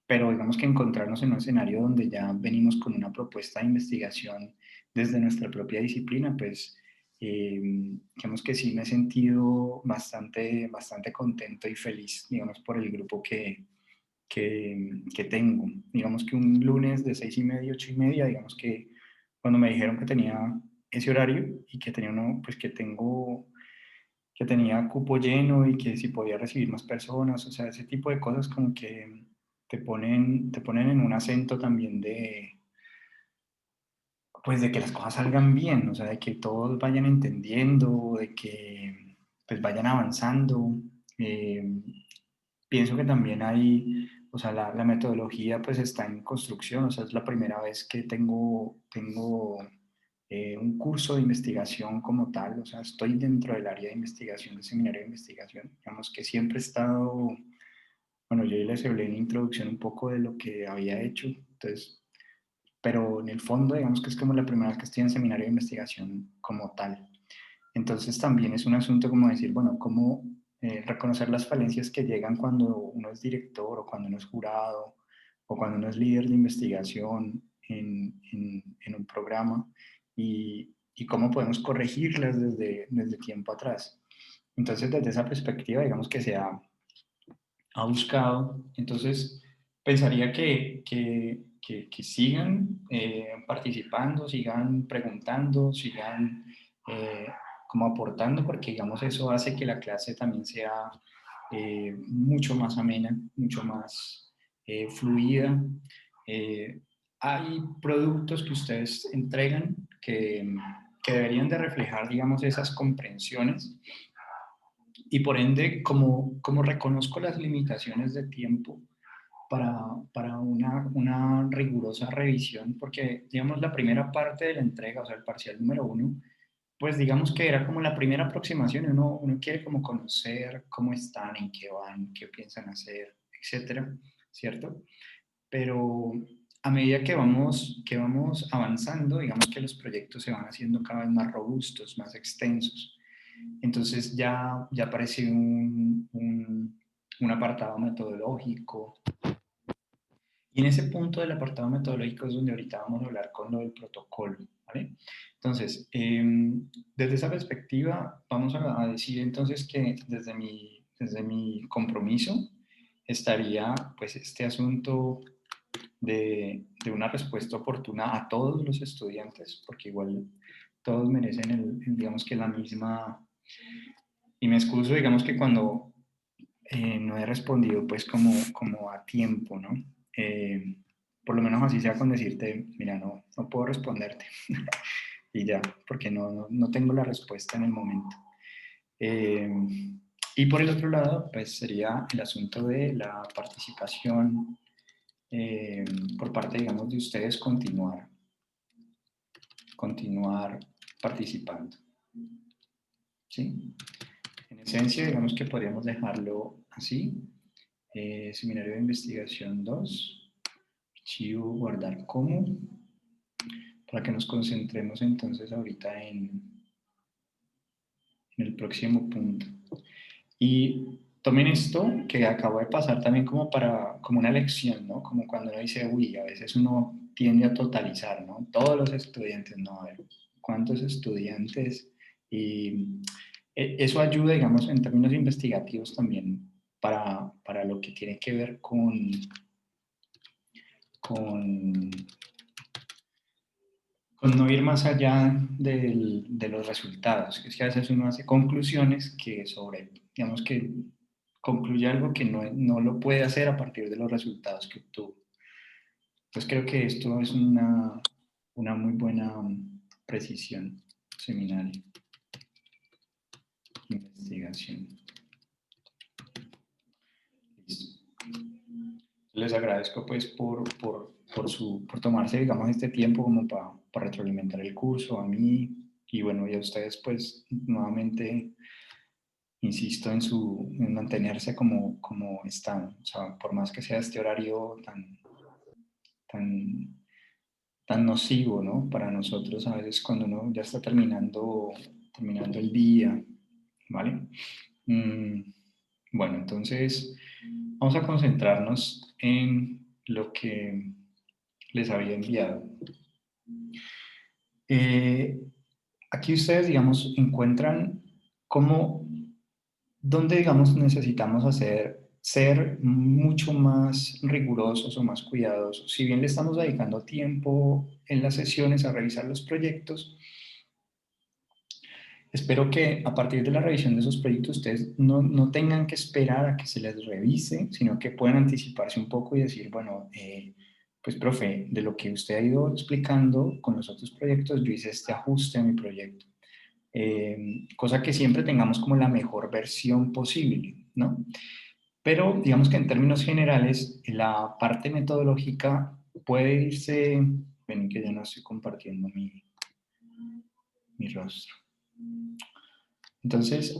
pero digamos que encontrarnos en un escenario donde ya venimos con una propuesta de investigación desde nuestra propia disciplina, pues digamos que sí me he sentido bastante contento y feliz, digamos, por el grupo que tengo. Digamos que un lunes de 6:30, 8:30, digamos que cuando me dijeron que tenía ese horario y que tenía uno, pues que tenía cupo lleno y que si podía recibir más personas, o sea, ese tipo de cosas como que te ponen en un acento también pues de que las cosas salgan bien, o sea, de que todos vayan entendiendo, de que pues vayan avanzando. Eh, Pienso que también hay, o sea, la metodología pues está en construcción, o sea, es la primera vez que tengo un curso de investigación como tal, o sea, estoy dentro del área de investigación, del seminario de investigación, digamos que siempre he estado, bueno, yo les hablé en la introducción un poco de lo que había hecho, entonces, pero en el fondo digamos que es como la primera vez que estoy en seminario de investigación como tal. Entonces también es un asunto como decir, bueno, cómo reconocer las falencias que llegan cuando uno es director o cuando uno es jurado o cuando uno es líder de investigación en un programa y cómo podemos corregirlas desde tiempo atrás. Entonces, desde esa perspectiva, digamos que se ha buscado. Entonces, pensaría que sigan participando, sigan preguntando, sigan eh, como aportando, porque digamos eso hace que la clase también sea mucho más amena, mucho más fluida. Eh, Hay productos que ustedes entregan que deberían de reflejar, digamos, esas comprensiones y por ende, como reconozco las limitaciones de tiempo para una rigurosa revisión, porque digamos la primera parte de la entrega, o sea, el parcial número 1, pues digamos que era como la primera aproximación, uno quiere como conocer cómo están, en qué van, qué piensan hacer, etcétera, ¿cierto? Pero a medida que vamos avanzando, digamos que los proyectos se van haciendo cada vez más robustos, más extensos. Entonces ya aparece un apartado metodológico. Y en ese punto del apartado metodológico es donde ahorita vamos a hablar con lo del protocolo, ¿vale? Entonces, desde esa perspectiva, vamos a decir entonces que desde mi compromiso estaría pues este asunto de una respuesta oportuna a todos los estudiantes, porque igual todos merecen digamos que la misma, y me excuso, digamos que cuando no he respondido pues como a tiempo, ¿no? Por lo menos así sea con decirte, mira, no puedo responderte, y ya, porque no tengo la respuesta en el momento. Y por el otro lado, pues sería el asunto de la participación por parte, digamos, de ustedes continuar participando. ¿Sí? En esencia, digamos que podríamos dejarlo así. Seminario de investigación 2, archivo, guardar como, para que nos concentremos entonces ahorita en el próximo punto. Y tomen esto que acabo de pasar también como una lección, ¿no? Como cuando uno dice, uy, a veces uno tiende a totalizar, ¿no? Todos los estudiantes, no, a ver, ¿cuántos estudiantes? Y eso ayuda, digamos, en términos investigativos también para lo que tiene que ver con no ir más allá de los resultados. Es que a veces uno hace conclusiones que digamos que concluye algo que no lo puede hacer a partir de los resultados que obtuvo. Entonces creo que esto es una muy buena precisión seminario. Investigación. Listo. Les agradezco pues por tomarse, digamos, este tiempo como para retroalimentar el curso, a mí, y bueno, y a ustedes pues nuevamente insisto en mantenerse como están, o sea, por más que sea este horario tan nocivo, ¿no? Para nosotros a veces cuando uno ya está terminando el día, ¿vale? Bueno, entonces vamos a concentrarnos en lo que les había enviado. Aquí ustedes, digamos, encuentran dónde, digamos, necesitamos ser mucho más rigurosos o más cuidadosos. Si bien le estamos dedicando tiempo en las sesiones a revisar los proyectos, espero que a partir de la revisión de esos proyectos ustedes no tengan que esperar a que se les revise, sino que puedan anticiparse un poco y decir, bueno, pues profe, de lo que usted ha ido explicando con los otros proyectos, yo hice este ajuste a mi proyecto. Cosa que siempre tengamos como la mejor versión posible, ¿no? Pero digamos que en términos generales, la parte metodológica puede irse, ven que ya no estoy compartiendo mi rostro. Entonces,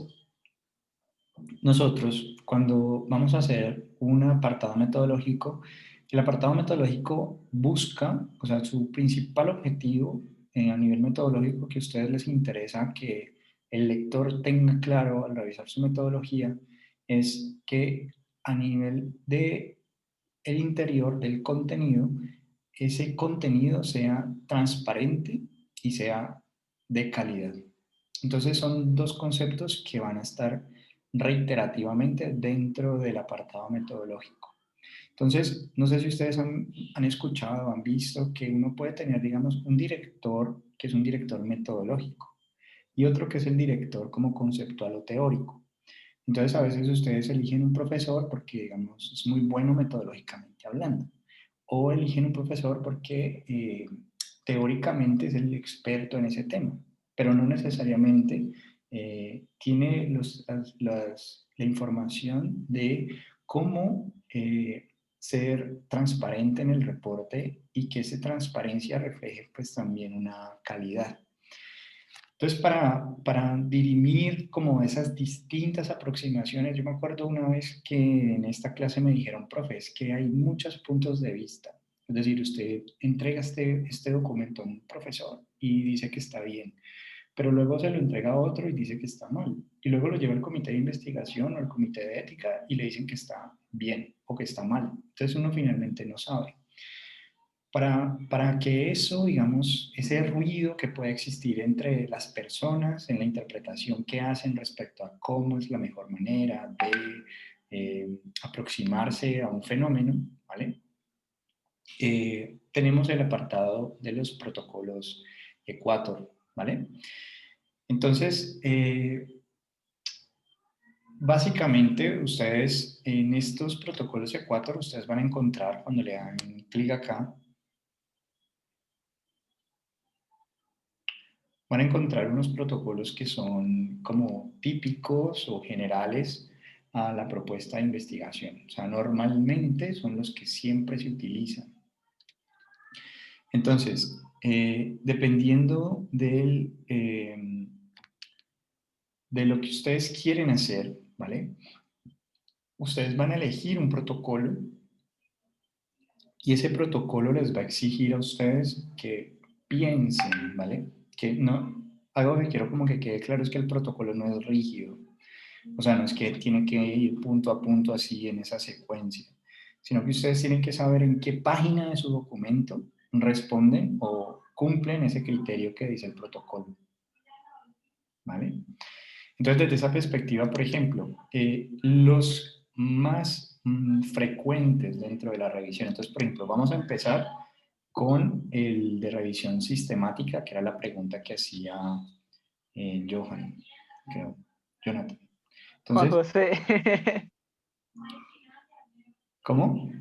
nosotros cuando vamos a hacer un apartado metodológico, el apartado metodológico busca, o sea, su principal objetivo a nivel metodológico que a ustedes les interesa que el lector tenga claro al revisar su metodología, es que a nivel de el interior del contenido, ese contenido sea transparente y sea de calidad. Entonces son dos conceptos que van a estar reiterativamente dentro del apartado metodológico. Entonces, no sé si ustedes han escuchado o han visto que uno puede tener, digamos, un director que es un director metodológico y otro que es el director como conceptual o teórico. Entonces, a veces ustedes eligen un profesor porque, digamos, es muy bueno metodológicamente hablando, o eligen un profesor porque teóricamente es el experto en ese tema, pero no necesariamente tiene la información de cómo ser transparente en el reporte y que esa transparencia refleje pues también una calidad. Entonces, para dirimir como esas distintas aproximaciones, yo me acuerdo una vez que en esta clase me dijeron, profe, es que hay muchos puntos de vista Es decir, usted entrega este documento a un profesor y dice que está bien, pero luego se lo entrega a otro y dice que está mal. Y luego lo lleva al comité de investigación o al comité de ética y le dicen que está bien o que está mal. Entonces uno finalmente no sabe. Para que eso, digamos, ese ruido que puede existir entre las personas en la interpretación que hacen respecto a cómo es la mejor manera de aproximarse a un fenómeno, ¿vale? Tenemos el apartado de los protocolos Equator, ¿vale? Entonces, básicamente, ustedes en estos protocolos Equator, ustedes van a encontrar, cuando le dan clic acá, van a encontrar unos protocolos que son como típicos o generales a la propuesta de investigación. O sea, normalmente son los que siempre se utilizan. Entonces, dependiendo de lo que ustedes quieren hacer, ¿vale? Ustedes van a elegir un protocolo y ese protocolo les va a exigir a ustedes que piensen, ¿vale? Que no, algo que quiero como que quede claro es que el protocolo no es rígido. O sea, no es que tiene que ir punto a punto así en esa secuencia, sino que ustedes tienen que saber en qué página de su documento responden o cumplen ese criterio que dice el protocolo. ¿Vale? Entonces, desde esa perspectiva, por ejemplo, los más frecuentes dentro de la revisión. Entonces, por ejemplo, vamos a empezar con el de revisión sistemática, que era la pregunta que hacía Jonathan. Entonces, Juan José. ¿Cómo?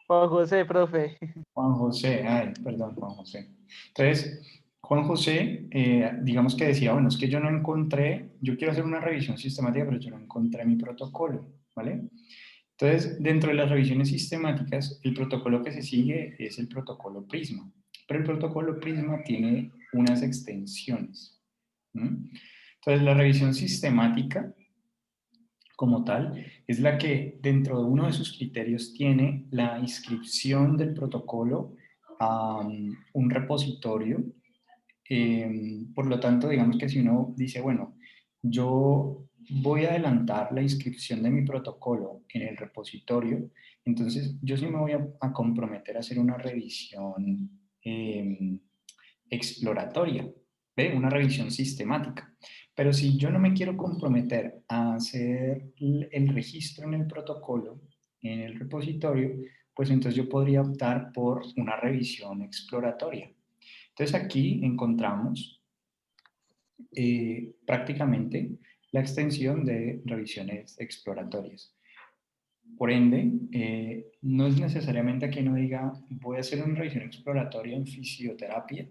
Juan José, profe. Juan José, ay, perdón, Juan José. Entonces, Juan José, digamos que decía, bueno, es que yo no encontré, yo quiero hacer una revisión sistemática, pero yo no encontré mi protocolo, ¿vale? Entonces, dentro de las revisiones sistemáticas, el protocolo que se sigue es el protocolo Prisma, pero el protocolo Prisma tiene unas extensiones. Entonces, la revisión sistemática, como tal, es la que dentro de uno de sus criterios tiene la inscripción del protocolo a un repositorio. Por lo tanto, digamos que si uno dice, bueno, yo voy a adelantar la inscripción de mi protocolo en el repositorio, entonces yo sí me voy a comprometer a hacer una revisión exploratoria, ¿ve? Una revisión sistemática. Pero si yo no me quiero comprometer a hacer el registro en el protocolo, en el repositorio, pues entonces yo podría optar por una revisión exploratoria. Entonces aquí encontramos prácticamente la extensión de revisiones exploratorias. Por ende, no es necesariamente que uno diga voy a hacer una revisión exploratoria en fisioterapia,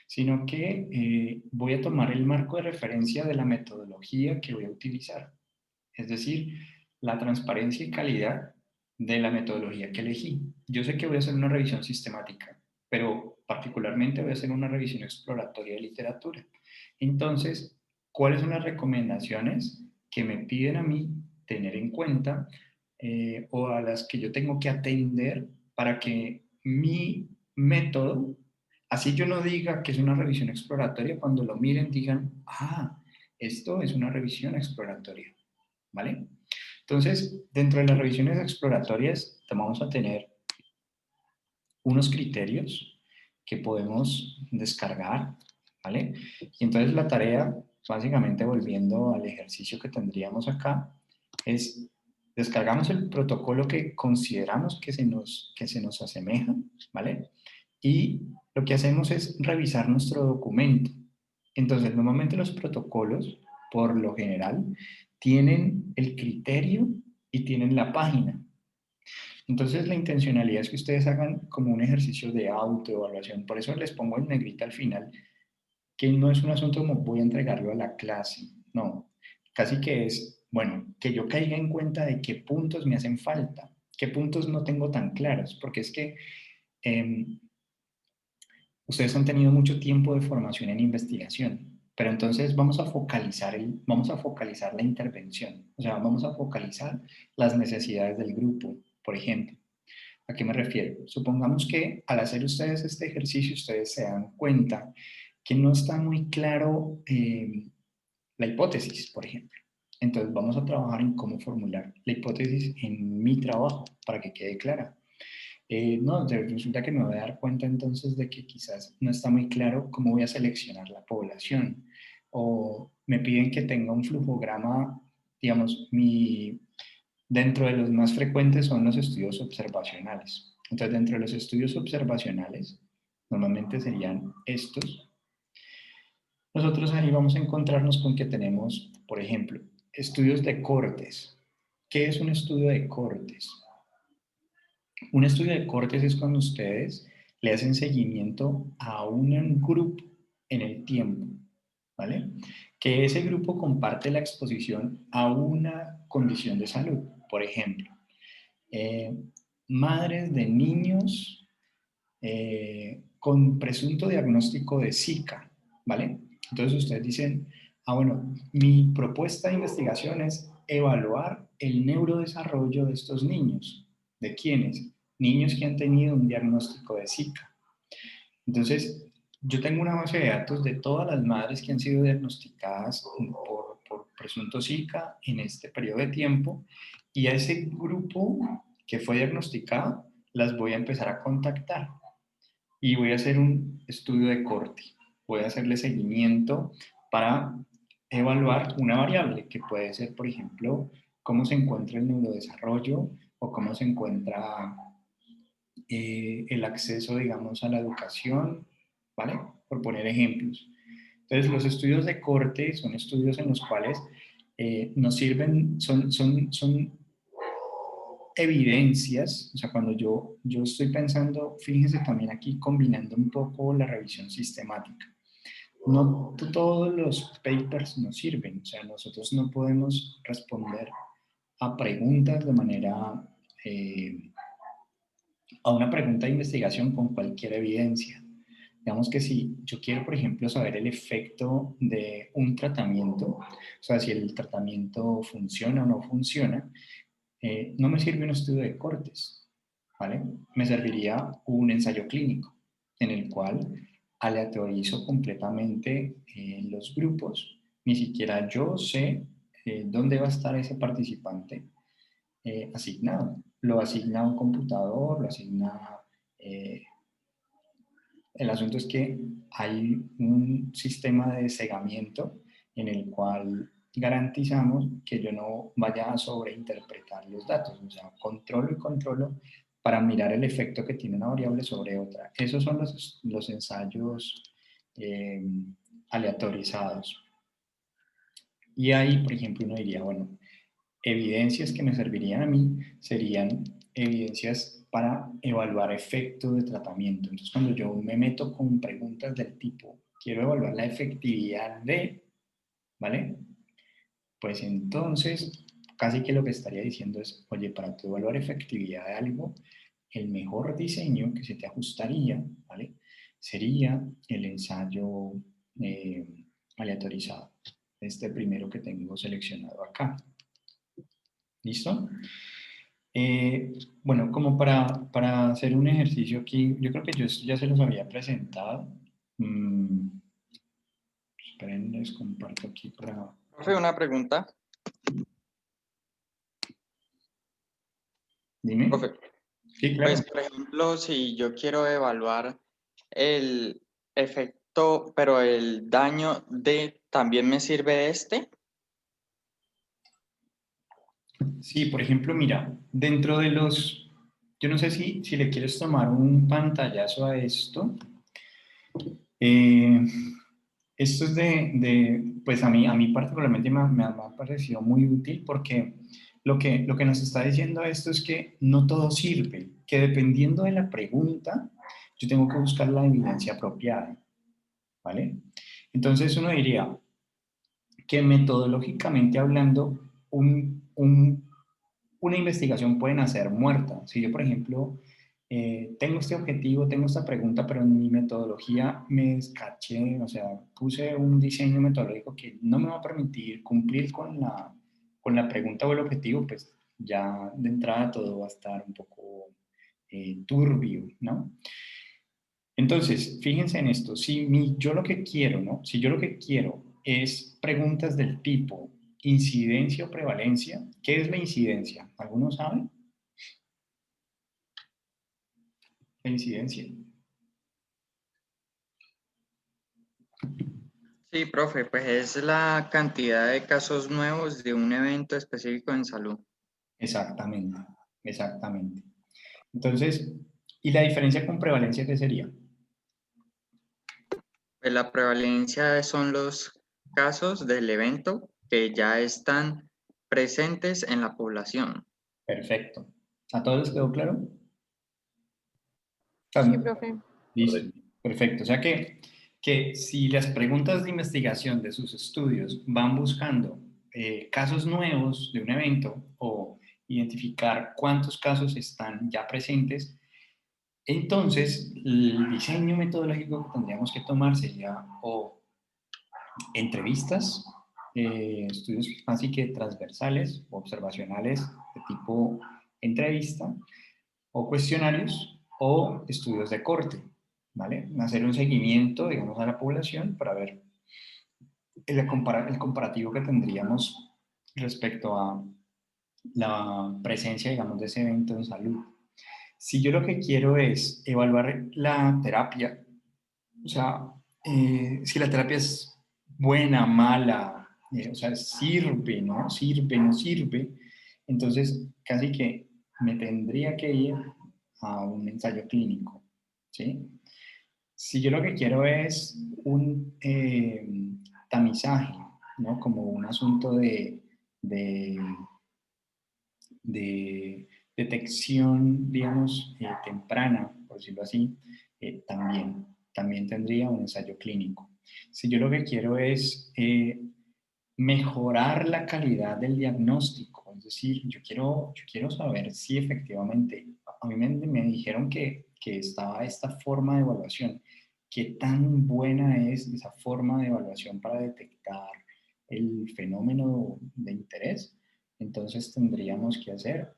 sino que voy a tomar el marco de referencia de la metodología que voy a utilizar. Es decir, la transparencia y calidad de la metodología que elegí. Yo sé que voy a hacer una revisión sistemática, pero particularmente voy a hacer una revisión exploratoria de literatura. Entonces, ¿cuáles son las recomendaciones que me piden a mí tener en cuenta o a las que yo tengo que atender para que mi método, así yo no diga que es una revisión exploratoria, cuando lo miren digan, ah, esto es una revisión exploratoria, ¿vale? Entonces, dentro de las revisiones exploratorias vamos a tener unos criterios que podemos descargar, ¿vale? Y entonces la tarea, básicamente volviendo al ejercicio que tendríamos acá, es descargamos el protocolo que consideramos que se nos asemeja, ¿vale? Y lo que hacemos es revisar nuestro documento. Entonces, normalmente los protocolos, por lo general, tienen el criterio y tienen la página. Entonces, la intencionalidad es que ustedes hagan como un ejercicio de autoevaluación. Por eso les pongo en negrita al final, que no es un asunto como voy a entregarlo a la clase. No, casi que es, bueno, que yo caiga en cuenta de qué puntos me hacen falta, qué puntos no tengo tan claros, porque es que ustedes han tenido mucho tiempo de formación en investigación, pero entonces vamos a focalizar la intervención, o sea, vamos a focalizar las necesidades del grupo, por ejemplo. ¿A qué me refiero? Supongamos que al hacer ustedes este ejercicio, ustedes se dan cuenta que no está muy claro la hipótesis, por ejemplo. Entonces vamos a trabajar en cómo formular la hipótesis en mi trabajo para que quede clara. No, resulta que me voy a dar cuenta entonces de que quizás no está muy claro cómo voy a seleccionar la población. O me piden que tenga un flujograma, digamos, dentro de los más frecuentes son los estudios observacionales. Entonces, dentro de los estudios observacionales, normalmente serían estos. Nosotros ahí vamos a encontrarnos con que tenemos, por ejemplo, estudios de cortes. ¿Qué es un estudio de cortes? Un estudio de cortes es cuando ustedes le hacen seguimiento a un grupo en el tiempo, ¿vale? Que ese grupo comparte la exposición a una condición de salud. Por ejemplo, madres de niños con presunto diagnóstico de Zika, ¿vale? Entonces ustedes dicen, bueno, mi propuesta de investigación es evaluar el neurodesarrollo de estos niños. ¿De quiénes? Niños que han tenido un diagnóstico de Zika. Entonces, yo tengo una base de datos de todas las madres que han sido diagnosticadas por presunto Zika en este periodo de tiempo, y a ese grupo que fue diagnosticado las voy a empezar a contactar y voy a hacer un estudio de corte. Voy a hacerle seguimiento para evaluar una variable que puede ser, por ejemplo, cómo se encuentra el neurodesarrollo o cómo se encuentra el acceso, digamos, a la educación, ¿vale? Por poner ejemplos. Entonces, los estudios de corte son estudios en los cuales nos sirven, son evidencias, o sea, cuando yo estoy pensando, fíjense también aquí combinando un poco la revisión sistemática. No todos los papers nos sirven, o sea, nosotros no podemos responder a preguntas de manera, a una pregunta de investigación con cualquier evidencia. Digamos que si yo quiero, por ejemplo, saber el efecto de un tratamiento, o sea, si el tratamiento funciona o no funciona, no me sirve un estudio de cortes, ¿vale? Me serviría un ensayo clínico en el cual aleatorizo completamente los grupos. Ni siquiera yo sé dónde va a estar ese participante asignado. Lo asigna un computador, lo asigna... el asunto es que hay un sistema de cegamiento en el cual garantizamos que yo no vaya a sobreinterpretar los datos, o sea, controlo y controlo para mirar el efecto que tiene una variable sobre otra. Esos son los ensayos aleatorizados. Y ahí, por ejemplo, uno diría, bueno, evidencias que me servirían a mí serían evidencias para evaluar efectos de tratamiento. Entonces, cuando yo me meto con preguntas del tipo, quiero evaluar la efectividad de, ¿vale? Pues entonces, casi que lo que estaría diciendo es, oye, para tu evaluar efectividad de algo, el mejor diseño que se te ajustaría, ¿vale? Sería el ensayo aleatorizado. Este primero que tengo seleccionado acá. ¿Listo? Bueno, como para hacer un ejercicio aquí, yo creo que yo ya se los había presentado. Esperen, les comparto aquí para... Profe, una pregunta. Dime. Profe, sí, claro. Pues, por ejemplo, si yo quiero evaluar el efecto, pero el daño de, ¿también me sirve este? Sí, por ejemplo, mira, dentro de los... Yo no sé si le quieres tomar un pantallazo a esto. Esto es pues a mí particularmente me ha parecido muy útil porque lo que nos está diciendo esto es que no todo sirve, que dependiendo de la pregunta, yo tengo que buscar la evidencia apropiada, ¿vale? Entonces uno diría que metodológicamente hablando, una investigación puede nacer muerta. Si yo, por ejemplo, tengo este objetivo, tengo esta pregunta, pero en mi metodología me escaché, o sea, puse un diseño metodológico que no me va a permitir cumplir con la pregunta o el objetivo, pues ya de entrada todo va a estar un poco turbio, ¿no? Entonces, fíjense en esto, si yo lo que quiero, ¿no? Si yo lo que quiero es preguntas del tipo incidencia o prevalencia, ¿qué es la incidencia? ¿Alguno sabe? La incidencia. Sí, profe, pues es la cantidad de casos nuevos de un evento específico en salud. Exactamente, exactamente. Entonces, ¿y la diferencia con prevalencia qué sería? Pues la prevalencia son los casos del evento que ya están presentes en la población. Perfecto. ¿A todos les quedó claro? Sí, profe. Listo. Perfecto. O sea que si las preguntas de investigación de sus estudios van buscando casos nuevos de un evento o identificar cuántos casos están ya presentes, entonces el diseño metodológico que tendríamos que tomar sería o entrevistas, estudios así que transversales, observacionales de tipo entrevista, o cuestionarios o estudios de corte, ¿vale? Hacer un seguimiento, digamos, a la población para ver el comparativo que tendríamos respecto a la presencia, digamos, de ese evento en salud. Si yo lo que quiero es evaluar la terapia, o sea, si la terapia es buena, mala, o sea, sirve, ¿no? Sirve, no sirve, entonces casi que me tendría que ir a un ensayo clínico, ¿sí? Si yo lo que quiero es un tamizaje, ¿no? Como un asunto de detección, digamos, temprana, por decirlo así, también tendría un ensayo clínico. Si yo lo que quiero es mejorar la calidad del diagnóstico, es decir, yo quiero saber si efectivamente, a mí me dijeron que estaba esta forma de evaluación, qué tan buena es esa forma de evaluación para detectar el fenómeno de interés. Entonces tendríamos que hacer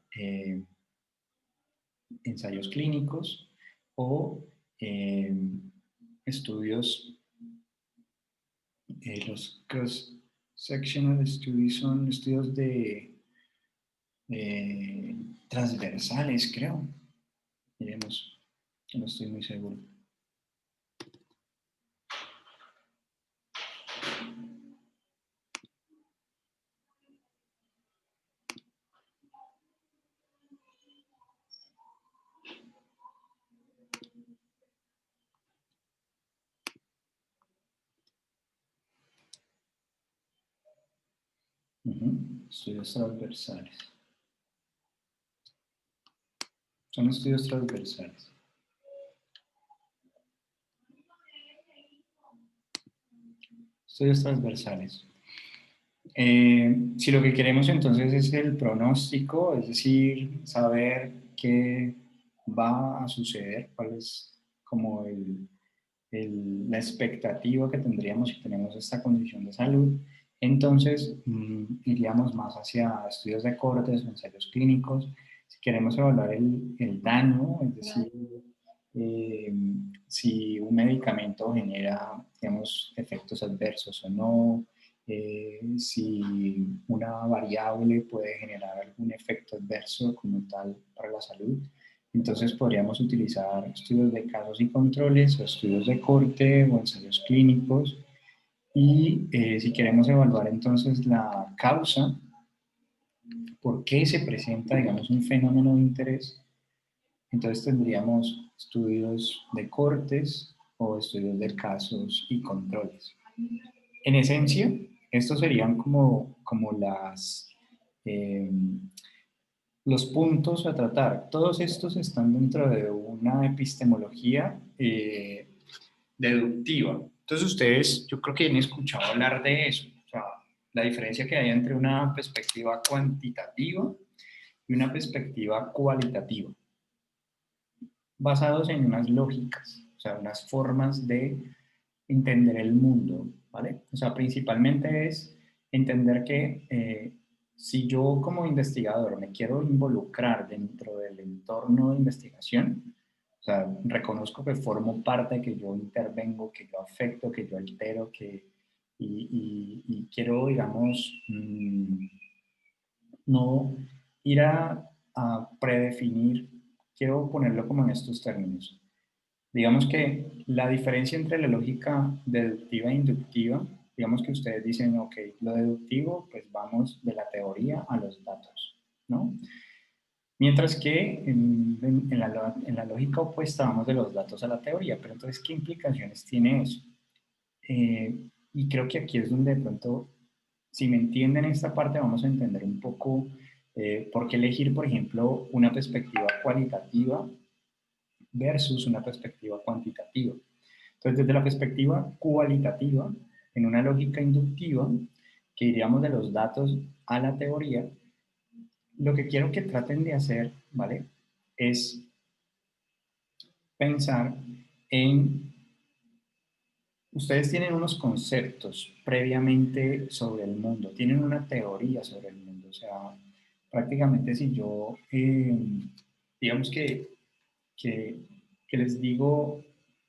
ensayos clínicos o estudios, los cross-sectional studies son estudios transversales, creo. Miremos, que no estoy muy seguro. Estudios transversales. Son estudios transversales. Estudios transversales. Si lo que queremos entonces es el pronóstico, es decir, saber qué va a suceder, cuál es como la expectativa que tendríamos si tenemos esta condición de salud, entonces iríamos más hacia estudios de cortes o ensayos clínicos. Si queremos evaluar el daño, es decir, si un medicamento genera, digamos, efectos adversos o no, si una variable puede generar algún efecto adverso como tal para la salud. Entonces podríamos utilizar estudios de casos y controles o estudios de corte o ensayos clínicos. Y si queremos evaluar entonces la causa, por qué se presenta, digamos, un fenómeno de interés, entonces tendríamos estudios de cortes o estudios de casos y controles. En esencia, estos serían como los puntos a tratar. Todos estos están dentro de una epistemología deductiva. Entonces ustedes, yo creo que han escuchado hablar de eso. O sea, la diferencia que hay entre una perspectiva cuantitativa y una perspectiva cualitativa, basados en unas lógicas, o sea, unas formas de entender el mundo, ¿vale? O sea, principalmente es entender que si yo como investigador me quiero involucrar dentro del entorno de investigación, o sea, reconozco que formo parte, que yo intervengo, que yo afecto, que yo altero, y quiero, digamos, no ir a predefinir, quiero ponerlo como en estos términos. Digamos que la diferencia entre la lógica deductiva e inductiva, digamos que ustedes dicen, ok, lo deductivo, pues vamos de la teoría a los datos, ¿no? Mientras que en la lógica opuesta vamos de los datos a la teoría, pero entonces, ¿qué implicaciones tiene eso? Y creo que aquí es donde de pronto, si me entienden esta parte, vamos a entender un poco por qué elegir, por ejemplo, una perspectiva cualitativa versus una perspectiva cuantitativa. Entonces, desde la perspectiva cualitativa, en una lógica inductiva, que iríamos de los datos a la teoría, lo que quiero que traten de hacer, ¿vale?, es pensar en, ustedes tienen unos conceptos previamente sobre el mundo, tienen una teoría sobre el mundo, o sea, prácticamente si yo, digamos que les digo,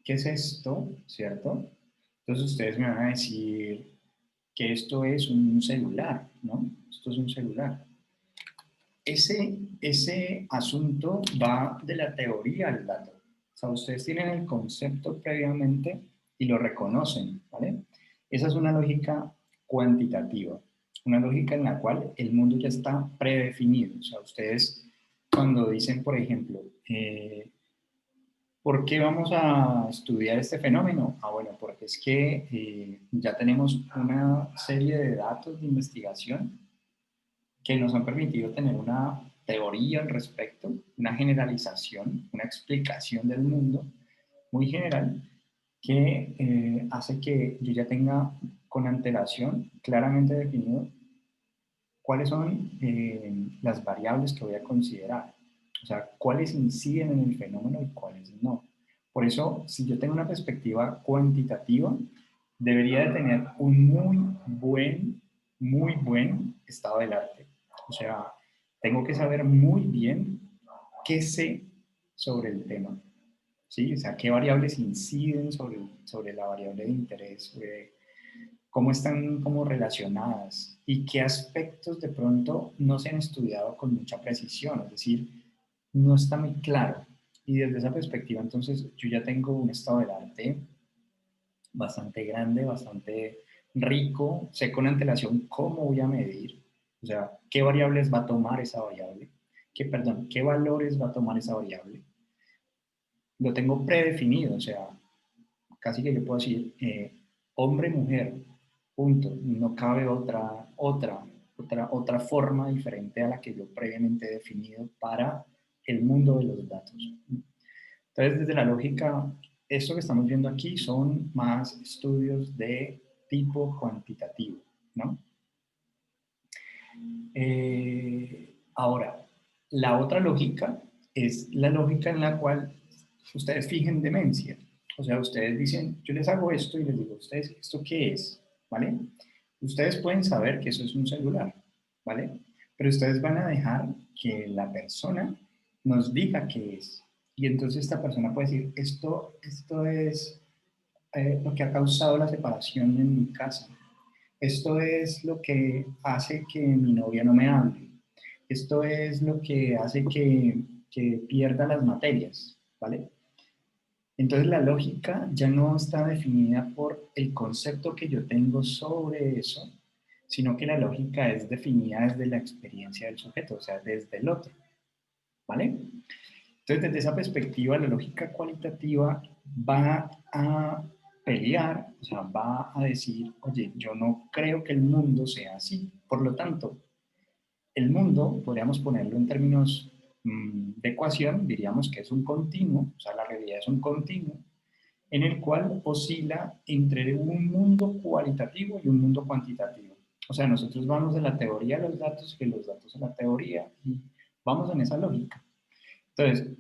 ¿qué es esto?, ¿cierto? Entonces ustedes me van a decir que esto es un celular, ¿no? Esto es un celular. Ese asunto va de la teoría al dato. O sea, ustedes tienen el concepto previamente y lo reconocen, ¿vale? Esa es una lógica cuantitativa, una lógica en la cual el mundo ya está predefinido. O sea, ustedes cuando dicen, por ejemplo, ¿por qué vamos a estudiar este fenómeno? Ah, bueno, porque es que ya tenemos una serie de datos de investigación que nos han permitido tener una teoría al respecto, una generalización, una explicación del mundo muy general que hace que yo ya tenga con antelación claramente definido cuáles son las variables que voy a considerar. O sea, cuáles inciden en el fenómeno y cuáles no. Por eso, si yo tengo una perspectiva cuantitativa, debería de tener un muy buen estado del arte. O sea, tengo que saber muy bien qué sé sobre el tema. ¿Sí? O sea, qué variables inciden sobre la variable de interés, sobre cómo están como relacionadas y qué aspectos de pronto no se han estudiado con mucha precisión, es decir, no está muy claro. Y desde esa perspectiva, entonces, yo ya tengo un estado del arte bastante grande, bastante rico, sé con antelación cómo voy a medir, o sea, qué variables va a tomar esa variable, qué valores va a tomar esa variable. Lo tengo predefinido, o sea, casi que yo puedo decir hombre, mujer, punto. No cabe otra forma diferente a la que yo previamente he definido para el mundo de los datos. Entonces, desde la lógica, esto que estamos viendo aquí son más estudios de tipo cuantitativo, ¿no? Ahora, la otra lógica es la lógica en la cual ustedes fijen demencia. O sea, ustedes dicen, yo les hago esto y les digo, ustedes, ¿esto qué es? ¿Vale? Ustedes pueden saber que eso es un celular, ¿vale? Pero ustedes van a dejar que la persona nos diga qué es. Y entonces esta persona puede decir, esto es lo que ha causado la separación en mi casa. Esto es lo que hace que mi novia no me hable. Esto es lo que hace que pierda las materias, ¿vale? Entonces la lógica ya no está definida por el concepto que yo tengo sobre eso, sino que la lógica es definida desde la experiencia del sujeto, o sea, desde el otro, ¿vale? Entonces, desde esa perspectiva, la lógica cualitativa va a pelear, o sea, va a decir, oye, yo no creo que el mundo sea así. Por lo tanto, el mundo, podríamos ponerlo en términos de ecuación, diríamos que es un continuo, o sea, la realidad es un continuo, en el cual oscila entre un mundo cualitativo y un mundo cuantitativo. O sea, nosotros vamos de la teoría a los datos, que los datos a la teoría, y vamos en esa lógica. Entonces,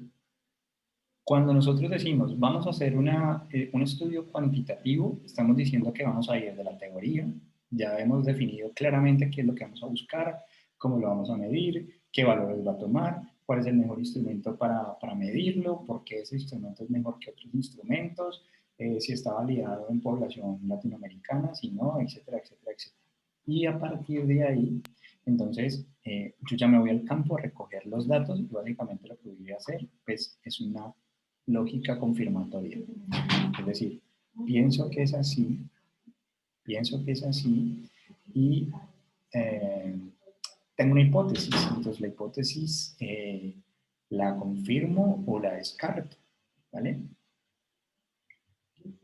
cuando nosotros decimos vamos a hacer un estudio cuantitativo, estamos diciendo que vamos a ir de la teoría, ya hemos definido claramente qué es lo que vamos a buscar, cómo lo vamos a medir, qué valores va a tomar, cuál es el mejor instrumento para medirlo, por qué ese instrumento es mejor que otros instrumentos, si está validado en población latinoamericana, si no, etcétera, etcétera, etcétera. Y a partir de ahí, entonces, yo ya me voy al campo a recoger los datos y básicamente lo que voy a hacer pues, es una lógica confirmatoria. Es decir, pienso que es así y tengo una hipótesis. Entonces, la hipótesis la confirmo o la descarto, ¿vale?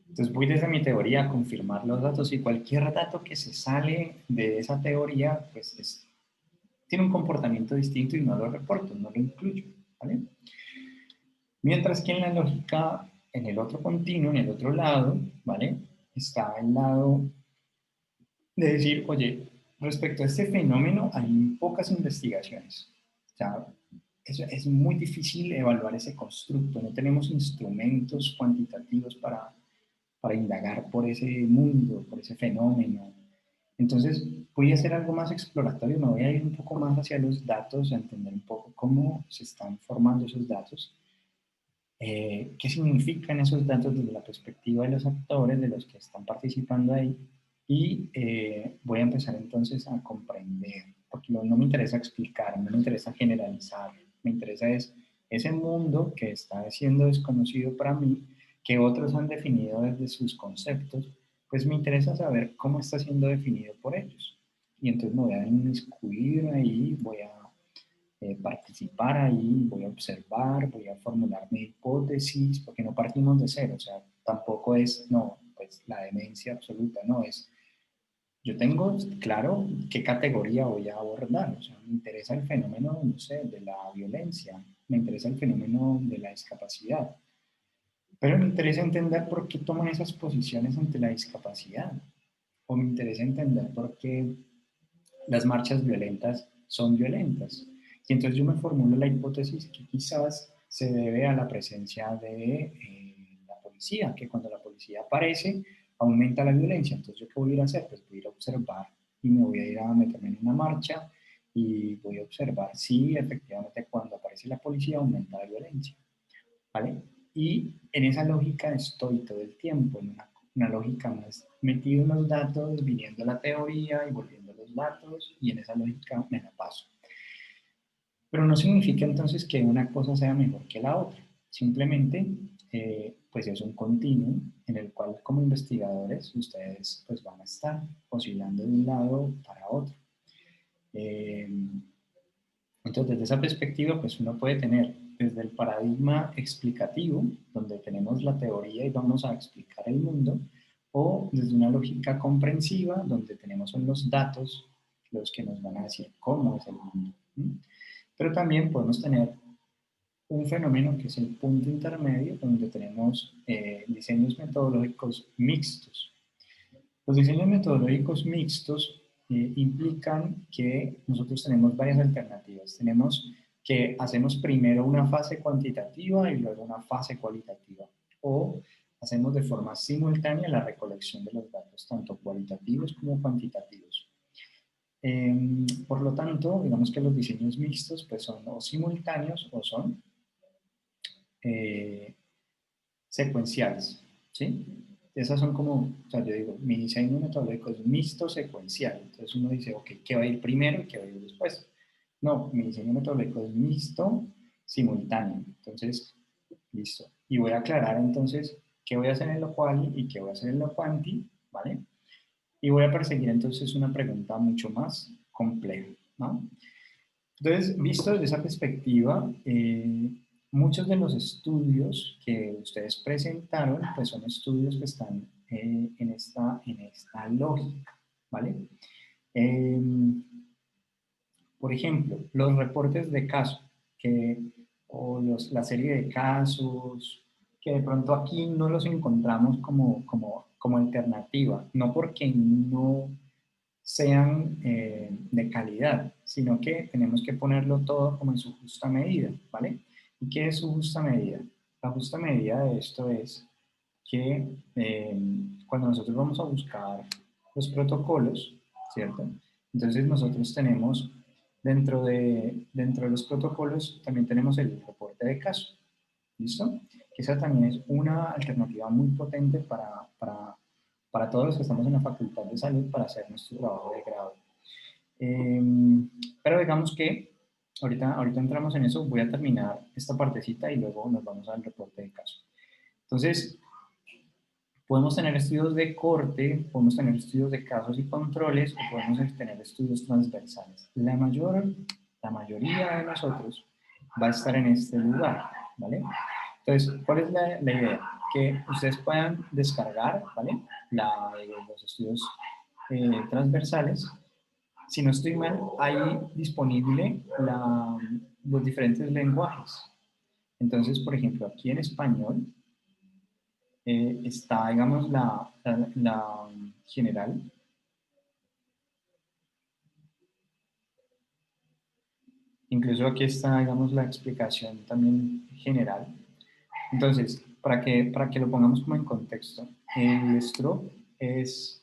Entonces voy desde mi teoría a confirmar los datos y cualquier dato que se sale de esa teoría, pues tiene un comportamiento distinto y no lo reporto, no lo incluyo, ¿vale? Mientras que en la lógica, en el otro continuo, en el otro lado, ¿vale? Está el lado de decir, oye, respecto a este fenómeno hay pocas investigaciones. O sea, es muy difícil evaluar ese constructo, no tenemos instrumentos cuantitativos para indagar por ese mundo, por ese fenómeno. Entonces, voy a hacer algo más exploratorio, me voy a ir un poco más hacia los datos, a entender un poco cómo se están formando esos datos, qué significan esos datos desde la perspectiva de los actores, de los que están participando ahí, y voy a empezar entonces a comprender, porque no me interesa explicar, no me interesa generalizar, me interesa es ese mundo que está siendo desconocido para mí, que otros han definido desde sus conceptos, pues me interesa saber cómo está siendo definido por ellos. Y entonces me voy a inmiscuir ahí, voy a participar ahí, voy a observar, voy a formular mi hipótesis, porque no partimos de cero, o sea, tampoco es, no, pues la demencia absoluta, no, es, yo tengo claro qué categoría voy a abordar, o sea, me interesa el fenómeno, no sé, de la violencia, me interesa el fenómeno de la discapacidad, pero me interesa entender por qué toman esas posiciones ante la discapacidad, o me interesa entender por qué las marchas violentas son violentas. Y entonces yo me formulo la hipótesis que quizás se debe a la presencia de la policía, que cuando la policía aparece aumenta la violencia. Entonces yo qué voy a ir a hacer? Pues voy a ir a observar y me voy a ir a meterme en una marcha y voy a observar si efectivamente cuando aparece la policía aumenta la violencia, ¿vale? Y en esa lógica estoy todo el tiempo, en una lógica más metido en los datos, viniendo la teoría y volviendo los datos, y en esa lógica me la paso. Pero no significa entonces que una cosa sea mejor que la otra, simplemente pues es un continuo en el cual como investigadores ustedes pues van a estar oscilando de un lado para otro. Entonces desde esa perspectiva pues uno puede tener desde el paradigma explicativo, donde tenemos la teoría y vamos a explicar el mundo, o desde una lógica comprensiva, donde tenemos son los datos los que nos van a decir cómo es el mundo. Pero también podemos tener un fenómeno que es el punto intermedio, donde tenemos diseños metodológicos mixtos. Los diseños metodológicos mixtos implican que nosotros tenemos varias alternativas. Tenemos que hacemos primero una fase cuantitativa y luego una fase cualitativa. O hacemos de forma simultánea la recolección de los datos, tanto cualitativos como cuantitativos. Por lo tanto, digamos que los diseños mixtos pues son o simultáneos o son secuenciales, ¿sí? Esas son como, o sea, yo digo, mi diseño metodológico es mixto secuencial. Entonces uno dice, ok, ¿qué va a ir primero y qué va a ir después? No, mi diseño metodológico es mixto simultáneo. Entonces, listo. Y voy a aclarar entonces qué voy a hacer en lo cual y qué voy a hacer en lo cuanti, ¿vale? Y voy a perseguir entonces una pregunta mucho más compleja, ¿no? Entonces, visto desde esa perspectiva, muchos de los estudios que ustedes presentaron, pues son estudios que están en esta lógica, ¿vale? Por ejemplo, los reportes de caso, o la serie de casos, que de pronto aquí no los encontramos como alternativa, no porque no sean de calidad, sino que tenemos que ponerlo todo como en su justa medida, ¿vale? ¿Y qué es su justa medida? La justa medida de esto es que cuando nosotros vamos a buscar los protocolos, ¿cierto? Entonces nosotros tenemos Dentro de los protocolos también tenemos el reporte de caso. ¿Listo? Esa también es una alternativa muy potente para todos los que estamos en la Facultad de Salud para hacer nuestro trabajo de grado. Pero digamos que ahorita entramos en eso, voy a terminar esta partecita y luego nos vamos al reporte de caso. Entonces, podemos tener estudios de corte, podemos tener estudios de casos y controles, o podemos tener estudios transversales. La mayoría de nosotros va a estar en este lugar, ¿vale? Entonces, ¿cuál es la idea? Que ustedes puedan descargar, ¿vale? Los estudios transversales. Si no estoy mal, hay disponible los diferentes lenguajes. Entonces, por ejemplo, aquí en español, está, digamos, la general. Incluso aquí está, digamos, la explicación también general. Entonces, para que lo pongamos como en contexto, el STROB es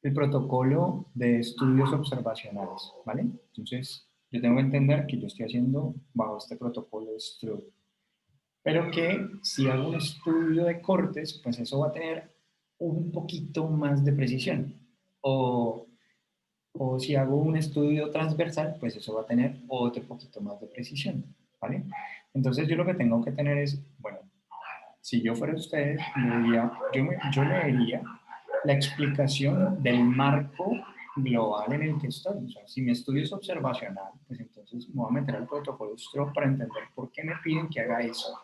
el protocolo de estudios observacionales, ¿vale? Entonces, yo tengo que entender que yo estoy haciendo bajo este protocolo STROB. Pero que si hago un estudio de cortes, pues eso va a tener un poquito más de precisión. O si hago un estudio transversal, pues eso va a tener otro poquito más de precisión, ¿vale? Entonces yo lo que tengo que tener es, bueno, si yo fuera ustedes, yo leería la explicación del marco global en el que estoy. O sea, si mi estudio es observacional, pues entonces me voy a meter al protocolo STROB para entender por qué me piden que haga eso.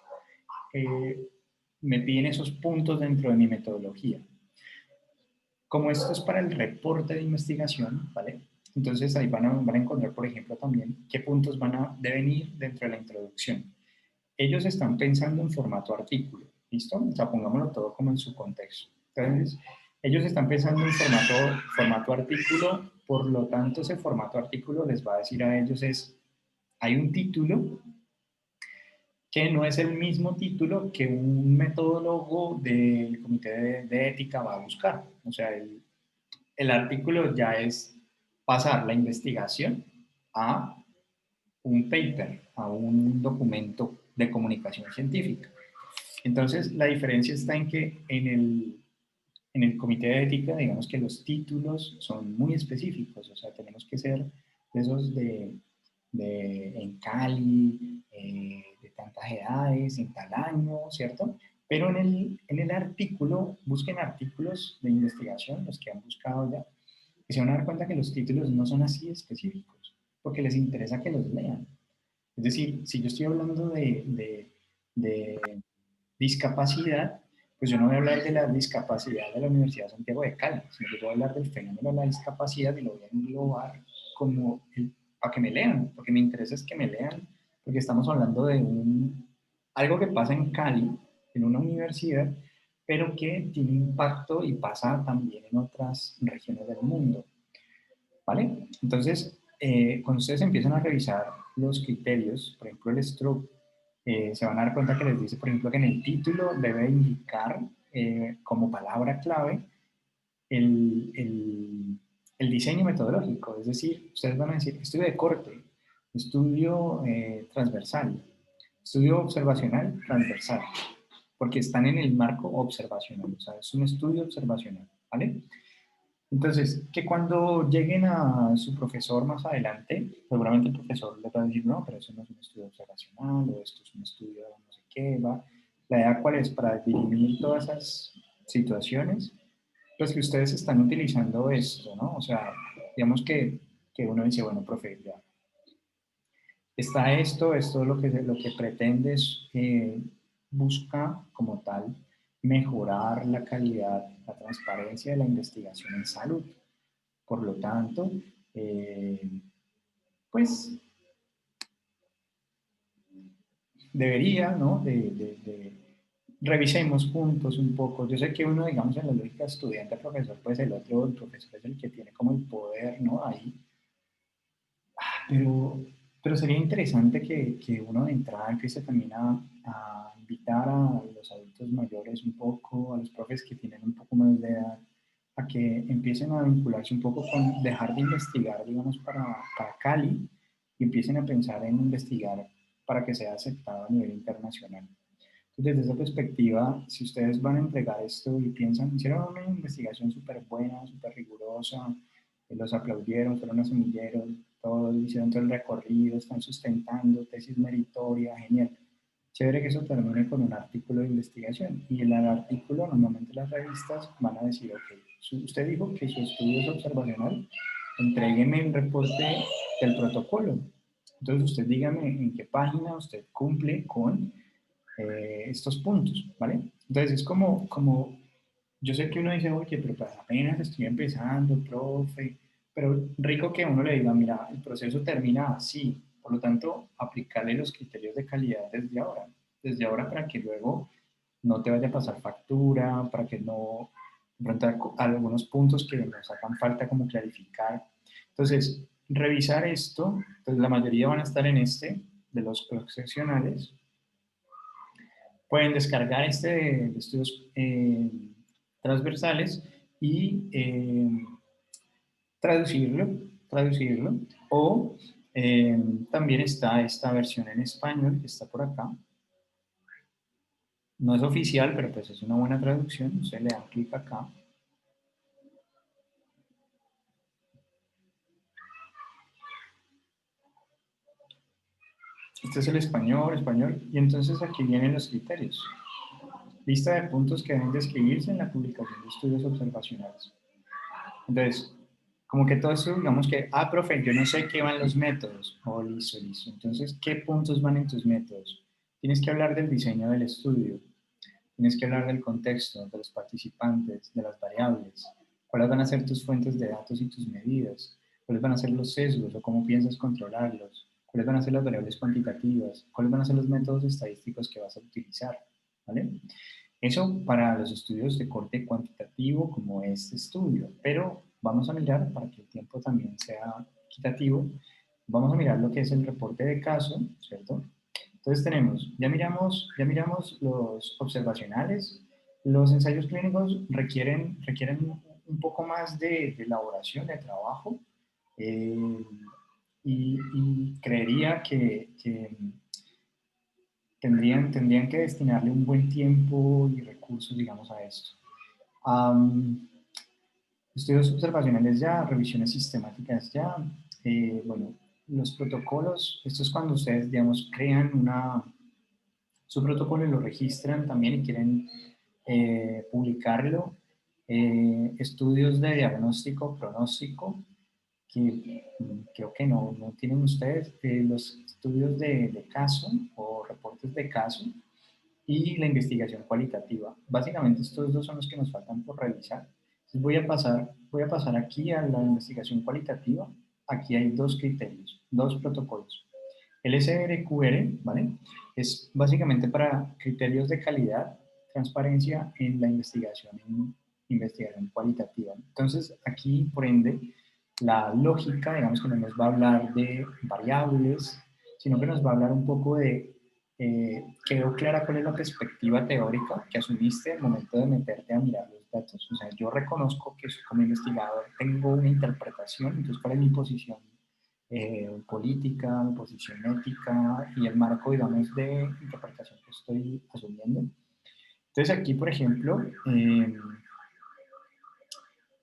Me piden esos puntos dentro de mi metodología. Como esto es para el reporte de investigación, ¿vale? Entonces ahí van a encontrar, por ejemplo, también qué puntos deben ir dentro de la introducción. Ellos están pensando en formato artículo, ¿listo? O sea, pongámoslo todo como en su contexto. Entonces, ellos están pensando en formato artículo, por lo tanto, ese formato artículo les va a decir a ellos hay un título que no es el mismo título que un metodólogo del comité de ética va a buscar. O sea, el artículo ya es pasar la investigación a un paper, a un documento de comunicación científica. Entonces, la diferencia está en que en el comité de ética, digamos que los títulos son muy específicos, o sea, tenemos que ser de esos en Cali, de tantas edades, en tal año, ¿cierto? Pero en el artículo, busquen artículos de investigación, los que han buscado ya, y se van a dar cuenta que los títulos no son así específicos, porque les interesa que los lean. Es decir, si yo estoy hablando de discapacidad, pues yo no voy a hablar de la discapacidad de la Universidad de Santiago de Cali, sino que yo voy a hablar del fenómeno de la discapacidad y lo voy a englobar como para que me lean, porque me interesa es que me lean, porque estamos hablando de algo que pasa en Cali, en una universidad, pero que tiene impacto y pasa también en otras regiones del mundo, ¿vale? Entonces, cuando ustedes empiezan a revisar los criterios, por ejemplo el STROB, se van a dar cuenta que les dice, por ejemplo, que en el título debe indicar como palabra clave el diseño metodológico, es decir, ustedes van a decir estudio de corte, estudio transversal, estudio observacional transversal, porque están en el marco observacional, o sea, es un estudio observacional, ¿vale? Entonces, que cuando lleguen a su profesor más adelante, seguramente el profesor les va a decir, no, pero eso no es un estudio observacional, o esto es un estudio no sé qué, va. La idea cuál es, para dirimir todas esas situaciones, pues que ustedes están utilizando esto, ¿no? O sea, digamos que uno dice, bueno, profe, ya, está esto lo que pretende es, busca como tal mejorar la calidad, la transparencia de la investigación en salud. Por lo tanto, pues debería, ¿no? Revisemos juntos un poco. Yo sé que uno, digamos, en la lógica estudiante-profesor, pues el profesor es el que tiene como el poder, ¿no? Ahí. Pero sería interesante que uno de entrada empiece también a invitar a los adultos mayores un poco, a los profes que tienen un poco más de edad, a que empiecen a vincularse un poco con dejar de investigar, digamos, para Cali y empiecen a pensar en investigar para que sea aceptado a nivel internacional. Entonces, desde esa perspectiva, si ustedes van a entregar esto y piensan, hicieron una investigación súper buena, súper rigurosa, los aplaudieron, fueron a semilleros, todos hicieron todo el recorrido, están sustentando, tesis meritoria, genial. Chévere que eso termine con un artículo de investigación. Y en el artículo, normalmente las revistas van a decir, ok, usted dijo que su estudio es observacional, entrégueme el reporte del protocolo. Entonces usted dígame en qué página usted cumple con estos puntos, ¿vale? Entonces es como, yo sé que uno dice, oye, pero pues apenas estoy empezando, profe, pero rico que uno le diga, mira, el proceso termina así, por lo tanto, aplicarle los criterios de calidad desde ahora para que luego no te vaya a pasar factura, para que no, de pronto algunos puntos que nos hagan falta como clarificar. Entonces, revisar esto, pues la mayoría van a estar en este, de los seccionales. Pueden descargar este de estudios transversales y traducirlo, o también está esta versión en español que está por acá. No es oficial, pero pues es una buena traducción. Ustedes le dan clic acá. Este es el español, y entonces aquí vienen los criterios. Lista de puntos que deben describirse en la publicación de estudios observacionales. Entonces, como que todo esto, digamos que, profe, yo no sé qué van los métodos. Oh, listo. Entonces, ¿qué puntos van en tus métodos? Tienes que hablar del diseño del estudio. Tienes que hablar del contexto, de los participantes, de las variables. ¿Cuáles van a ser tus fuentes de datos y tus medidas? ¿Cuáles van a ser los sesgos o cómo piensas controlarlos? ¿Cuáles van a ser las variables cuantitativas? ¿Cuáles van a ser los métodos estadísticos que vas a utilizar? ¿Vale? Eso para los estudios de corte cuantitativo como este estudio, pero vamos a mirar, para que el tiempo también sea equitativo, vamos a mirar lo que es el reporte de caso, ¿cierto? Entonces tenemos, ya miramos los observacionales. Los ensayos clínicos requieren un poco más de elaboración, de trabajo, y creería que tendrían que destinarle un buen tiempo y recursos, digamos, a esto. Estudios observacionales ya, revisiones sistemáticas ya, bueno, los protocolos, esto es cuando ustedes, digamos, crean su protocolo y lo registran también y quieren publicarlo. Estudios de diagnóstico, pronóstico, que creo que no tienen ustedes, los estudios de caso o reportes de caso y la investigación cualitativa. Básicamente estos dos son los que nos faltan por revisar. Entonces voy a pasar aquí a la investigación cualitativa. Aquí hay dos criterios, dos protocolos. El SRQR, ¿vale? Es básicamente para criterios de calidad, transparencia en la investigación cualitativa. Entonces aquí, por ende, la lógica, digamos que no nos va a hablar de variables, sino que nos va a hablar un poco de, quedó clara cuál es la perspectiva teórica que asumiste al momento de meterte a mirar los datos. O sea, yo reconozco que como investigador tengo una interpretación, entonces cuál es mi posición política, mi posición ética y el marco, digamos, de interpretación que estoy asumiendo. Entonces aquí, por ejemplo,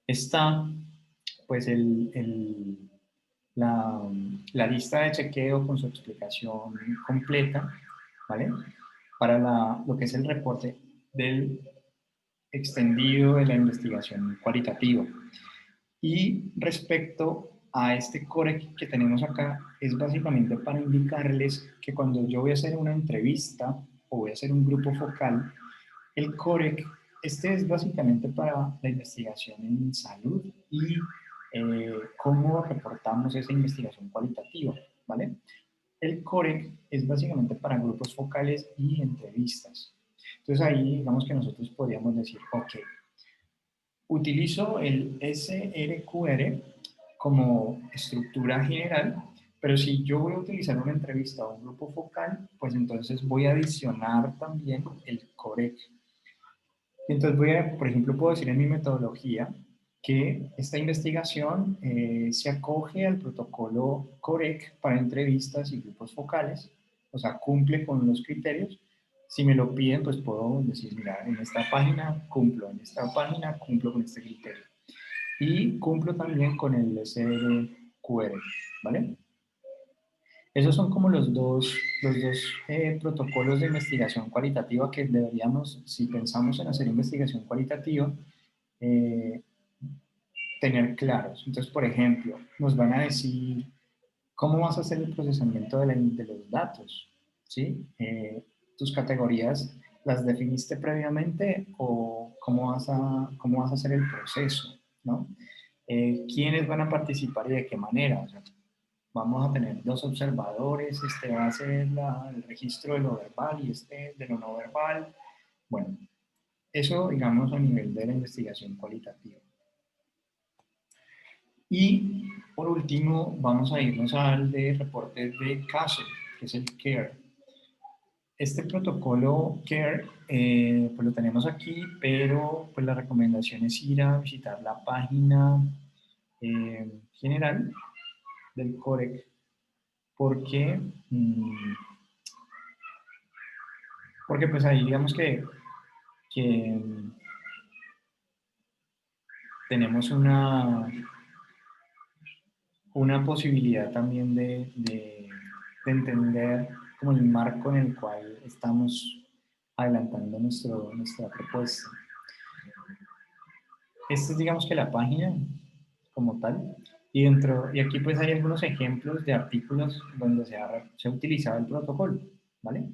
está pues la lista de chequeo con su explicación completa, ¿vale? Para lo que es el reporte del extendido de la investigación cualitativa. Y respecto a este core que tenemos acá, es básicamente para indicarles que cuando yo voy a hacer una entrevista o voy a hacer un grupo focal, el COREC, este es básicamente para la investigación en salud y cómo reportamos esa investigación cualitativa, ¿vale? El COREC es básicamente para grupos focales y entrevistas. Entonces ahí digamos que nosotros podríamos decir, ok, utilizo el SRQR como estructura general, pero si yo voy a utilizar una entrevista o un grupo focal, pues entonces voy a adicionar también el COREC. Entonces por ejemplo, puedo decir en mi metodología que esta investigación se acoge al protocolo COREC para entrevistas y grupos focales, o sea, cumple con los criterios. Si me lo piden, pues puedo decir, mira, en esta página cumplo, en esta página cumplo con este criterio. Y cumplo también con el SRQR, ¿vale? Esos son como los dos protocolos de investigación cualitativa que deberíamos, si pensamos en hacer investigación cualitativa, tener claros. Entonces, por ejemplo, nos van a decir cómo vas a hacer el procesamiento de los datos, ¿sí? ¿Tus categorías las definiste previamente o cómo vas a hacer el proceso, ¿no? ¿Quiénes van a participar y de qué manera? O sea, vamos a tener 2 observadores, este va a ser el registro de lo verbal y este de lo no verbal. Bueno, eso digamos a nivel de la investigación cualitativa. Y por último vamos a irnos al de reportes de caso, que es el CARE. Este protocolo CARE pues lo tenemos aquí, pero pues la recomendación es ir a visitar la página general del COREC, porque pues ahí digamos que tenemos una posibilidad también de entender como el marco en el cual estamos adelantando nuestra propuesta. Esta es digamos que la página como tal, y aquí pues hay algunos ejemplos de artículos donde se ha utilizado el protocolo, ¿vale?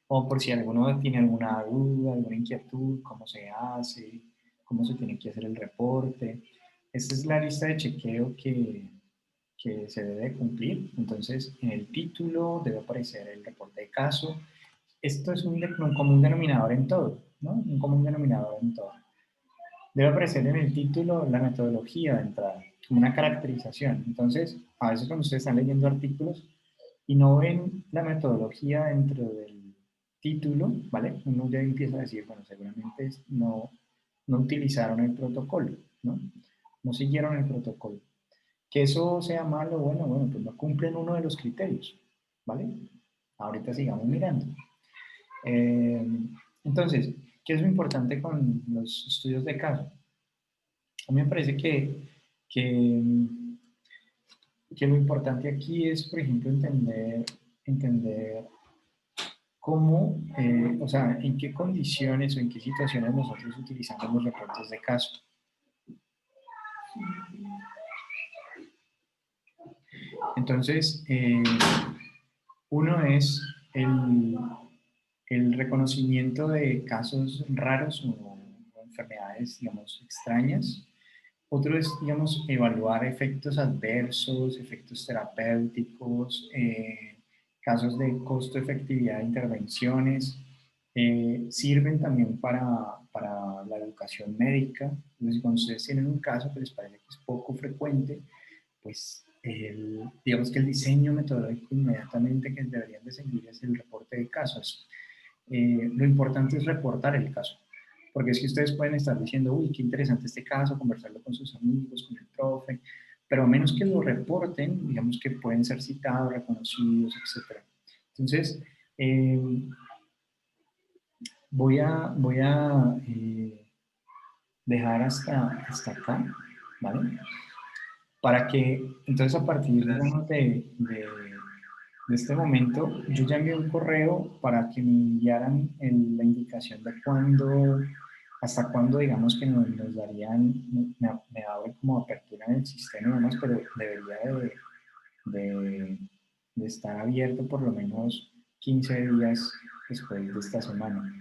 O por si alguno tiene alguna duda, alguna inquietud, cómo se hace, cómo se tiene que hacer el reporte. Esta es la lista de chequeo que se debe cumplir. Entonces, en el título debe aparecer el reporte de caso. Esto es un común denominador en todo, ¿no? Un común denominador en todo. Debe aparecer en el título la metodología de entrada, como una caracterización. Entonces, a veces cuando ustedes están leyendo artículos y no ven la metodología dentro del título, ¿vale? Uno ya empieza a decir, bueno, seguramente no utilizaron el protocolo, ¿no? No siguieron el protocolo. Que eso sea malo, bueno, pues no cumplen uno de los criterios, ¿vale? Ahorita sigamos mirando. Entonces, ¿qué es lo importante con los estudios de caso? A mí me parece que lo importante aquí es, por ejemplo, entender cómo, o sea, en qué condiciones o en qué situaciones nosotros utilizamos los reportes de caso. Entonces, uno es el reconocimiento de casos raros o enfermedades, digamos, extrañas. Otro es, digamos, evaluar efectos adversos, efectos terapéuticos, casos de costo-efectividad de intervenciones. Sirven también para la educación médica. Entonces, cuando ustedes tienen un caso que les parece que es poco frecuente, pues digamos que el diseño metodológico inmediatamente que deberían de seguir es el reporte de casos. Lo importante es reportar el caso, porque es que ustedes pueden estar diciendo, uy, qué interesante este caso, conversarlo con sus amigos, con el profe, pero a menos que lo reporten, digamos que pueden ser citados, reconocidos, etc. Entonces, voy a dejar hasta acá, ¿vale? Para que, entonces a partir, digamos, de este momento, yo ya envié un correo para que me enviaran la indicación de cuándo, hasta cuándo, digamos, que nos darían, me abre como apertura en el sistema y demás, pero debería de estar abierto por lo menos 15 días después de esta semana.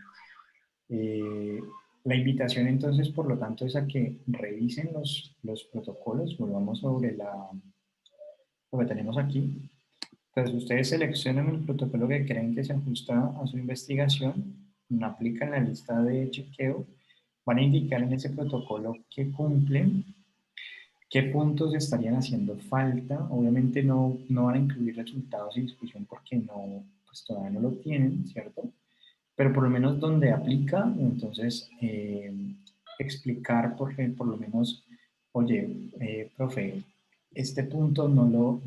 La invitación entonces, por lo tanto, es a que revisen los protocolos. Volvamos sobre lo que tenemos aquí. Entonces, ustedes seleccionan el protocolo que creen que se ajusta a su investigación, aplican la lista de chequeo, van a indicar en ese protocolo qué cumplen, qué puntos estarían haciendo falta. Obviamente no van a incluir resultados y discusión porque pues todavía no lo tienen, ¿cierto? Pero por lo menos donde aplica, entonces explicar por lo menos oye, profe, este punto no lo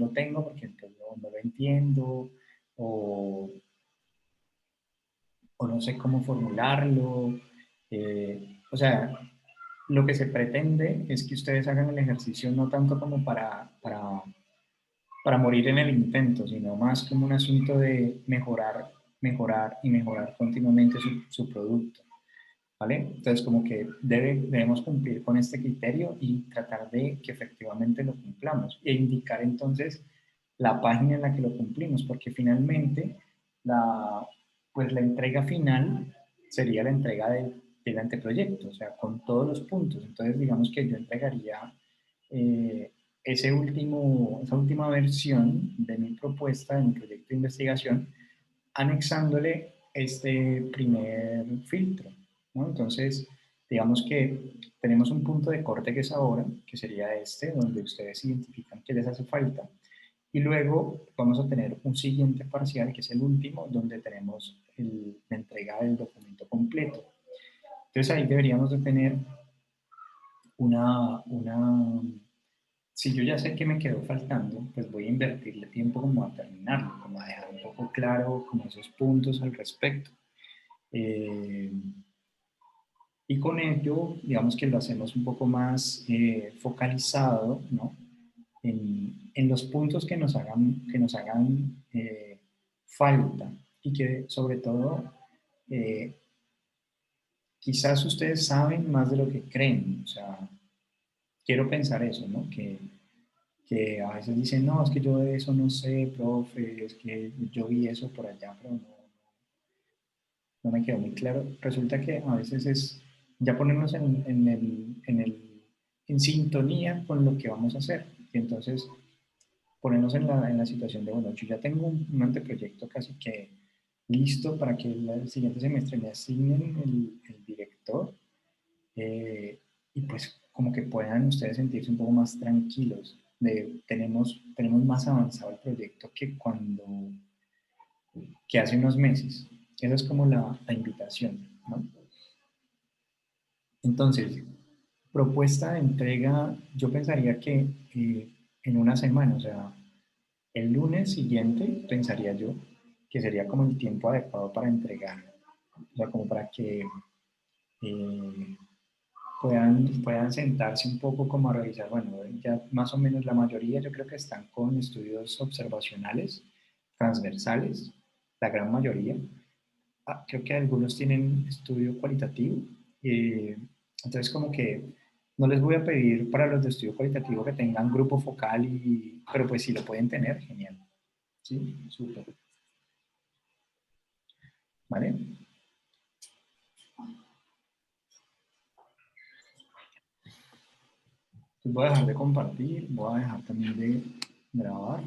tengo porque pues, no lo entiendo, o no sé cómo formularlo. O sea, lo que se pretende es que ustedes hagan el ejercicio no tanto como para morir en el intento, sino más como un asunto de mejorar, mejorar y mejorar continuamente su producto. ¿Vale? Entonces, como que debemos cumplir con este criterio y tratar de que efectivamente lo cumplamos e indicar entonces la página en la que lo cumplimos, porque finalmente pues la entrega final sería la entrega del anteproyecto, o sea, con todos los puntos. Entonces, digamos que yo entregaría esa última versión de mi propuesta, de mi proyecto de investigación, anexándole este primer filtro, ¿no? Entonces, digamos que tenemos un punto de corte que es ahora, que sería este, donde ustedes identifican qué les hace falta, y luego vamos a tener un siguiente parcial, que es el último, donde tenemos la entrega del documento completo. Entonces ahí deberíamos de tener si yo ya sé que me quedó faltando, pues voy a invertirle tiempo como a terminarlo, como a dejar un poco claro como esos puntos al respecto. Y con ello, digamos que lo hacemos un poco más focalizado, ¿no? En los puntos que nos hagan falta y que sobre todo quizás ustedes saben más de lo que creen. O sea, quiero pensar eso, ¿no? Que a veces dicen, no, es que yo de eso no sé, profe, es que yo vi eso por allá, pero no me quedó muy claro. Resulta que a veces es ya ponernos en sintonía con lo que vamos a hacer. Y entonces ponernos en la situación de, bueno, yo ya tengo un anteproyecto casi que listo para que el siguiente semestre me asignen el director, y pues como que puedan ustedes sentirse un poco más tranquilos de tenemos más avanzado el proyecto que hace unos meses. Esa es como la invitación, ¿no? Entonces, propuesta de entrega, yo pensaría que en una semana, o sea, el lunes siguiente, pensaría yo, que sería como el tiempo adecuado para entregar, o sea, como para que puedan sentarse un poco como a revisar, bueno, ya más o menos la mayoría yo creo que están con estudios observacionales, transversales, la gran mayoría. Creo que algunos tienen estudio cualitativo, entonces como que no les voy a pedir para los de estudio cualitativo que tengan grupo focal, pero pues si lo pueden tener, genial. Sí, súper. ¿Vale? Entonces voy a dejar de compartir, voy a dejar también de grabar.